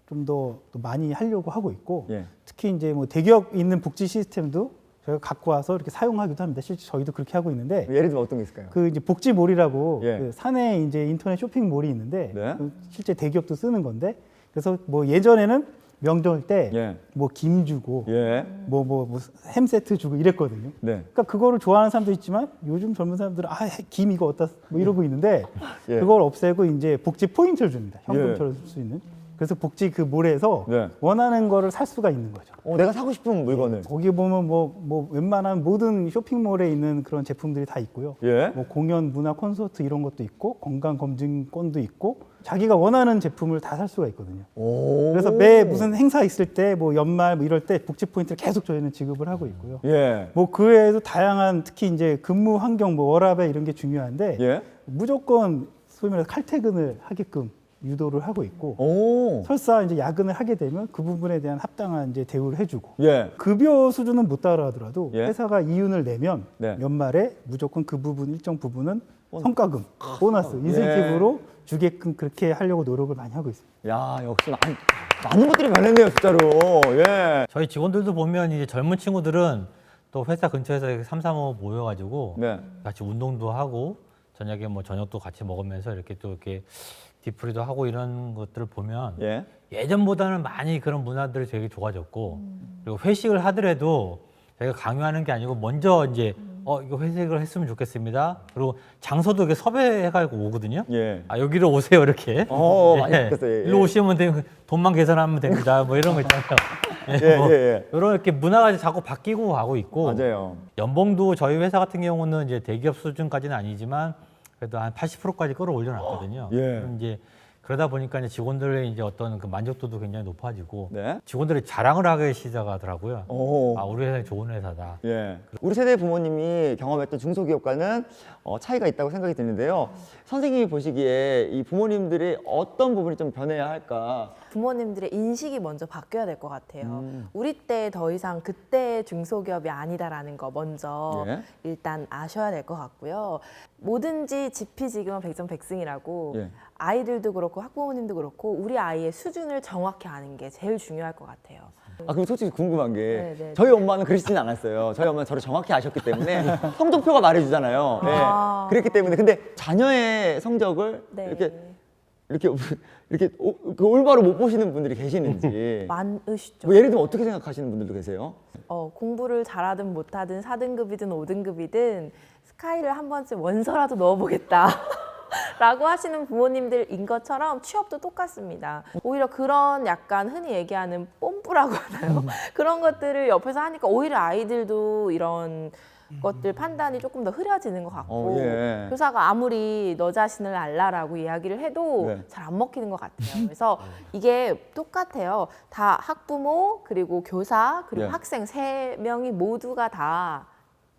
좀 더 많이 하려고 하고 있고 예. 특히 이제 뭐 대기업 있는 복지 시스템도 저희가 갖고 와서 이렇게 사용하기도 합니다. 실제 저희도 그렇게 하고 있는데 예를 들면 어떤 게 있을까요? 그 이제 복지몰이라고 예. 그 산에 이제 인터넷 쇼핑몰이 있는데 네. 그 실제 대기업도 쓰는 건데 그래서 뭐 예전에는 명절 때 예. 뭐 김 주고 예. 뭐 햄 세트 주고 이랬거든요. 네. 그러니까 그거를 좋아하는 사람도 있지만 요즘 젊은 사람들은 김 이거 어디다 뭐 이러고 있는데 예. 그걸 없애고 이제 복지 포인트를 줍니다. 현금처럼 쓸 수 있는. 그래서 복지 그 몰에서 네. 원하는 거를 살 수가 있는 거죠. 내가 사고 싶은 물건을. 거기 보면 뭐 웬만한 모든 쇼핑몰에 있는 그런 제품들이 다 있고요. 예. 뭐 공연, 문화, 콘서트 이런 것도 있고 건강 검진권도 있고 자기가 원하는 제품을 다 살 수가 있거든요. 오. 그래서 매 무슨 행사 있을 때 뭐 연말 뭐 이럴 때 복지 포인트를 계속 저희는 지급을 하고 있고요. 예. 뭐 그 외에도 다양한 특히 이제 근무 환경 뭐 워라밸 이런 게 중요한데 예. 무조건 소위 말해서 칼퇴근을 하게끔 유도를 하고 있고 오. 설사 이제 야근을 하게 되면 그 부분에 대한 합당한 이제 대우를 해주고 예. 급여 수준은 못 따라하더라도 예. 회사가 이윤을 내면 네. 연말에 무조건 그 부분 일정 부분은 성과금, 보너스, 인센티브로 주게끔 그렇게 하려고 노력을 많이 하고 있습니다. 야, 역시 많은 것들이 변했네요, 진짜로. 예. 저희 직원들도 보면 이제 젊은 친구들은 또 회사 근처에서 이렇게 3, 3, 5 모여가지고 네. 같이 운동도 하고 저녁에 뭐 저녁도 같이 먹으면서 이렇게 또 이렇게 뒤풀이도 하고 이런 것들을 보면 예. 예전보다는 많이 그런 문화들이 되게 좋아졌고 그리고 회식을 하더라도 저희가 강요하는 게 아니고 먼저 이제 이거 회식을 했으면 좋겠습니다. 그리고 장소도 이렇게 섭외해가지고 오거든요. 예. 여기로 오세요 이렇게. 많이 바뀌었어요. 예. 일로 오시면 돈만 계산하면 됩니다. 뭐 이런 거 있잖아요. 예. 이런 이렇게 문화가 자꾸 바뀌고 가고 있고 맞아요. 연봉도 저희 회사 같은 경우는 이제 대기업 수준까지는 아니지만 그래도 한 80%까지 끌어올려 놨거든요. 예. 그럼 이제 그러다 보니까 이제 직원들의 이제 어떤 그 만족도도 굉장히 높아지고 네. 직원들이 자랑을 하기 시작하더라고요. 오. 우리 회사는 좋은 회사다. 예. 우리 세대 부모님이 경험했던 중소기업과는 차이가 있다고 생각이 드는데요. 선생님이 보시기에 이 부모님들이 어떤 부분이 좀 변해야 할까? 부모님들의 인식이 먼저 바뀌어야 될 것 같아요. 우리 때 더 이상 그때 중소기업이 아니다라는 거 먼저 예. 일단 아셔야 될 것 같고요. 뭐든지 지피지기면 백전백승이라고 예. 아이들도 그렇고 학부모님도 그렇고 우리 아이의 수준을 정확히 아는 게 제일 중요할 것 같아요. 그럼 솔직히 궁금한 게 네. 저희 엄마는 그러시진 않았어요. 저희 엄마는 저를 정확히 아셨기 때문에 성적표가 말해주잖아요. 예. 아. 그랬기 때문에 근데 자녀의 성적을 네. 이렇게 그 올바로 못 보시는 분들이 계시는지 많으시죠. 뭐 예를 들면 어떻게 생각하시는 분들도 계세요? 공부를 잘하든 못하든 4등급이든 5등급이든 스카이를 한 번쯤 원서라도 넣어보겠다. 라고 하시는 부모님들인 것처럼 취업도 똑같습니다. 오히려 그런 약간 흔히 얘기하는 뽐뿌라고 하나요? 그런 것들을 옆에서 하니까 오히려 아이들도 이런 것들 판단이 조금 더 흐려지는 것 같고 예. 교사가 아무리 너 자신을 알라라고 이야기를 해도 네. 잘 안 먹히는 것 같아요. 그래서 이게 똑같아요. 다 학부모 그리고 교사 그리고 예. 학생 세 명이 모두가 다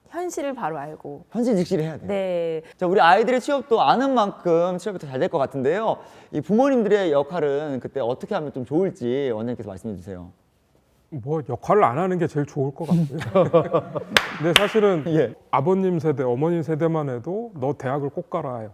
현실을 바로 알고 현실직시를 해야 돼요. 네. 자, 우리 아이들의 취업도 아는 만큼 취업이 더 잘 될 것 같은데요. 이 부모님들의 역할은 그때 어떻게 하면 좀 좋을지 원장님께서 말씀해 주세요. 뭐 역할을 안 하는 게 제일 좋을 것 같고요. 근데 사실은 예. 아버님 세대, 어머님 세대만 해도 너 대학을 꼭 가라 해요.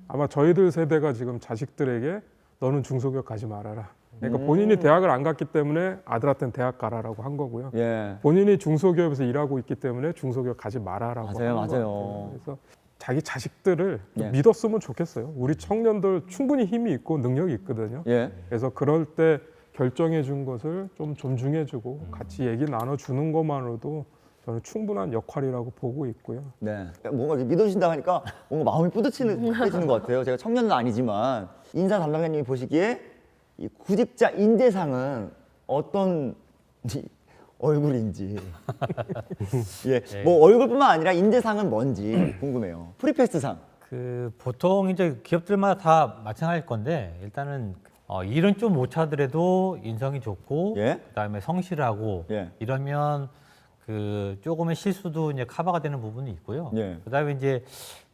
아마 저희들 세대가 지금 자식들에게 너는 중소기업 가지 말아라. 그러니까 본인이 대학을 안 갔기 때문에 아들한테는 대학 가라라고 한 거고요. 예. 본인이 중소기업에서 일하고 있기 때문에 중소기업 가지 마라라고 맞아요, 한 것 맞아요. 같아요. 그래서 자기 자식들을 좀 예. 믿었으면 좋겠어요. 우리 청년들 충분히 힘이 있고 능력이 있거든요. 예. 그래서 그럴 때 결정해 준 것을 좀 존중해 주고 같이 얘기 나눠 주는 것만으로도 저는 충분한 역할이라고 보고 있고요. 네. 뭔가 이렇게 믿어주신다 하니까 뭔가 마음이 뿌듯해지는 것 같아요. 제가 청년은 아니지만 인사 담당자님이 보시기에 이 구직자 인재상은 어떤 얼굴인지 예, 뭐 얼굴뿐만 아니라 인재상은 뭔지 궁금해요. 프리패스상. 그 보통 이제 기업들마다 다 마찬가지일 건데 일단은 일은 좀 못 차더라도 인성이 좋고 예. 그다음에 성실하고 예. 이러면 그 조금의 실수도 이제 커버가 되는 부분이 있고요. 예. 그다음에 이제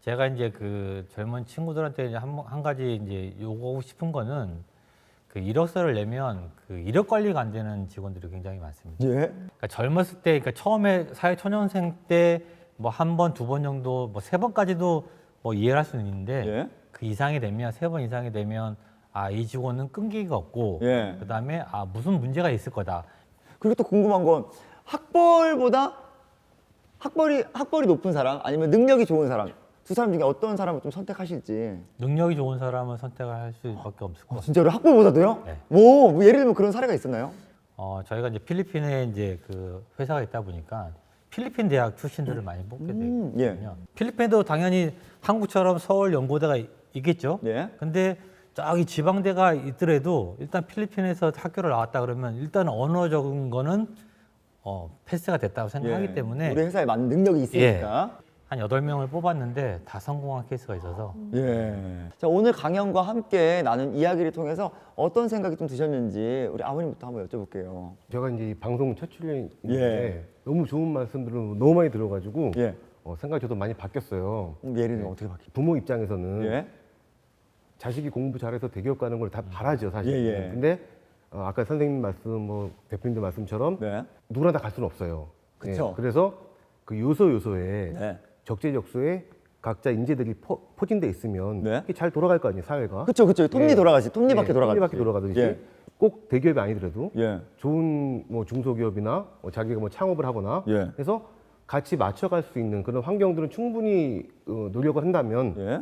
제가 이제 그 젊은 친구들한테 이제 한 가지 이제 요구하고 싶은 거는 그 이력서를 내면 그 이력 관리가 안 되는 직원들이 굉장히 많습니다. 예. 그러니까 젊었을 때, 그러니까 처음에 사회 초년생 때 뭐 한 번, 두 번 정도, 뭐 세 번까지도 뭐 이해를 할 수는 있는데 예. 그 이상이 되면 세 번 이상이 되면 이 직원은 끈기가 없고 예. 그다음에 무슨 문제가 있을 거다. 그리고 또 궁금한 건 학벌보다 학벌이 높은 사람 아니면 능력이 좋은 사람 두 사람 중에 어떤 사람을 좀 선택하실지. 능력이 좋은 사람은 선택을 할 수밖에 없을 것 같아요. 진짜로 학벌보다도요? 네. 뭐 예를 들면 그런 사례가 있었나요? 저희가 이제 필리핀에 이제 그 회사가 있다 보니까 필리핀 대학 출신들을 많이 뽑게 되거든요. 예. 필리핀도 당연히 한국처럼 서울 연고대가 있겠죠. 예. 근데 저기 지방대가 있더라도 일단 필리핀에서 학교를 나왔다 그러면 일단 언어적인 거는 패스가 됐다고 생각하기 예. 때문에 우리 회사에 맞는 능력이 있으니까. 한 8명을 뽑았는데 다 성공한 케이스가 있어서 예. 자, 오늘 강연과 함께 나눈 이야기를 통해서 어떤 생각이 좀 드셨는지 우리 아버님부터 한번 여쭤볼게요. 제가 이제 이 방송 첫 출연인데 예. 너무 좋은 말씀들을 너무 많이 들어가지고 예. 생각이 저도 많이 바뀌었어요. 예를 들면 어떻게 바뀌죠? 부모 입장에서는 예. 자식이 공부 잘해서 대기업 가는 걸 다 바라죠, 사실. 예, 예. 근데 아까 선생님 말씀, 뭐 대표님들 말씀처럼 네. 누구나 다 갈 수는 없어요. 그쵸. 예, 그래서 그 요소요소에 네. 적재적소에 각자 인재들이 포진돼 있으면 네. 이게 잘 돌아갈 거 아니에요, 사회가. 그쵸. 톱니 예. 돌아가지. 톱니바퀴 예, 돌아가지. 톱니바퀴 돌아가듯이 예. 꼭 대기업이 아니더라도 예. 좋은 뭐 중소기업이나 자기가 뭐 창업을 하거나 예. 해서 같이 맞춰갈 수 있는 그런 환경들은 충분히 노력을 한다면 예.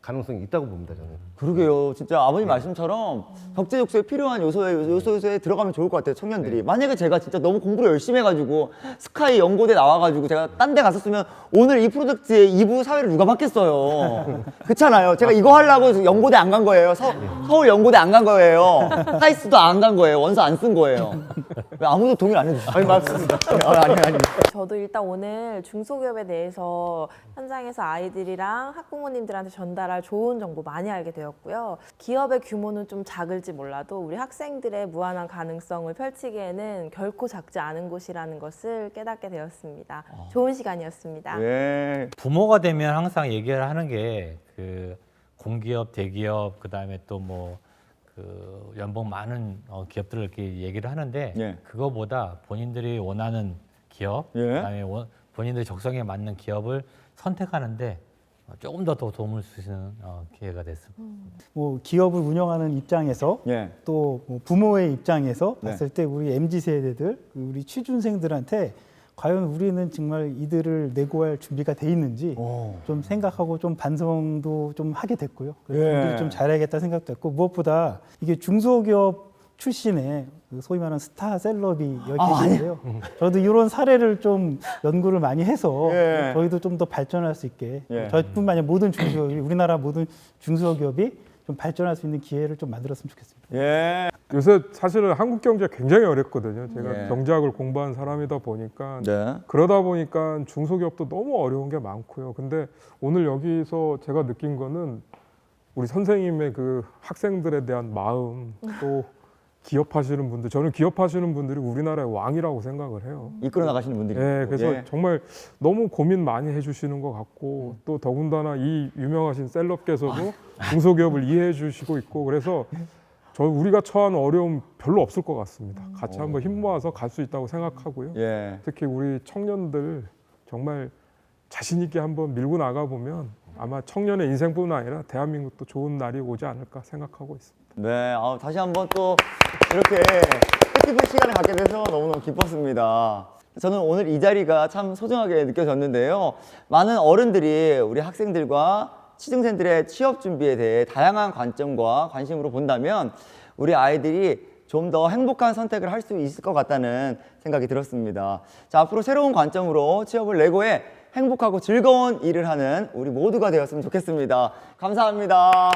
가능성이 있다고 봅니다, 저는. 그러게요. 진짜 아버님 말씀처럼 적재적소에 필요한 요소에 들어가면 좋을 것 같아요, 청년들이. 만약에 제가 진짜 너무 공부를 열심히 해가지고 스카이 연고대 나와가지고 제가 딴 데 갔었으면 오늘 이 프로젝트의 2부 사회를 누가 받겠어요. 그렇잖아요. 제가 이거 하려고 연고대 안 간 거예요. 서울 연고대 안 간 거예요. 카이스트도 안 간 거예요. 원서 안 쓴 거예요. 왜 아무도 동의를 안 해주시죠? 아니, 맞습니다. 아니. 저도 일단 오늘 중소기업에 대해서 현장에서 아이들이랑 학부모님들한테 전달할 좋은 정보 많이 알게 되었고요. 기업의 규모는 좀 작을지 몰라도 우리 학생들의 무한한 가능성을 펼치기에는 결코 작지 않은 곳이라는 것을 깨닫게 되었습니다. 좋은 시간이었습니다. 예. 부모가 되면 항상 얘기를 하는 게 그 공기업, 대기업, 그다음에 또 뭐 그 연봉 많은 기업들을 이렇게 얘기를 하는데 예. 그거보다 본인들이 원하는 기업, 예. 그다음에 본인들의 적성에 맞는 기업을 선택하는데 조금 더 도움을 주시는 기회가 됐습니다. 뭐 기업을 운영하는 입장에서 예. 또뭐 부모의 입장에서 네. 봤을 때 우리 MZ 세대들, 우리 취준생들한테 과연 우리는 정말 이들을 내고할 준비가 돼 있는지 좀 생각하고 좀 반성도 좀 하게 됐고요. 그래서 예. 우리도 좀 잘해야겠다 생각도 했고 무엇보다 이게 중소기업 출신의 그 소위 말하는 스타 셀럽이 여기 계신데요. 저도 이런 사례를 좀 연구를 많이 해서 예. 저희도 좀 더 발전할 수 있게 예. 저뿐만 아니라 모든 중소기업이 우리나라 모든 중소기업이 좀 발전할 수 있는 기회를 좀 만들었으면 좋겠습니다. 예. 요새 사실은 한국 경제 굉장히 어렵거든요. 제가 예. 경제학을 공부한 사람이다 보니까 네. 그러다 보니까 중소기업도 너무 어려운 게 많고요. 근데 오늘 여기서 제가 느낀 거는 우리 선생님의 그 학생들에 대한 마음 또 기업하시는 분들, 저는 기업하시는 분들이 우리나라의 왕이라고 생각을 해요. 이끌어 나가시는 분들이. 네, 그래서 예. 정말 너무 고민 많이 해주시는 것 같고 또 더군다나 이 유명하신 셀럽께서도 중소기업을 이해해 주시고 있고 그래서 우리가 처한 어려움 별로 없을 것 같습니다. 같이 한번 힘 모아서 갈 수 있다고 생각하고요. 예. 특히 우리 청년들 정말 자신 있게 한번 밀고 나가 보면 아마 청년의 인생뿐만 아니라 대한민국도 좋은 날이 오지 않을까 생각하고 있습니다. 네, 다시 한번 또 이렇게 뜻깊은 시간을 갖게 돼서 너무너무 기뻤습니다. 저는 오늘 이 자리가 참 소중하게 느껴졌는데요. 많은 어른들이 우리 학생들과 취준생들의 취업 준비에 대해 다양한 관점과 관심으로 본다면 우리 아이들이 좀 더 행복한 선택을 할 수 있을 것 같다는 생각이 들었습니다. 자, 앞으로 새로운 관점으로 취업을 레고에 행복하고 즐거운 일을 하는 우리 모두가 되었으면 좋겠습니다. 감사합니다.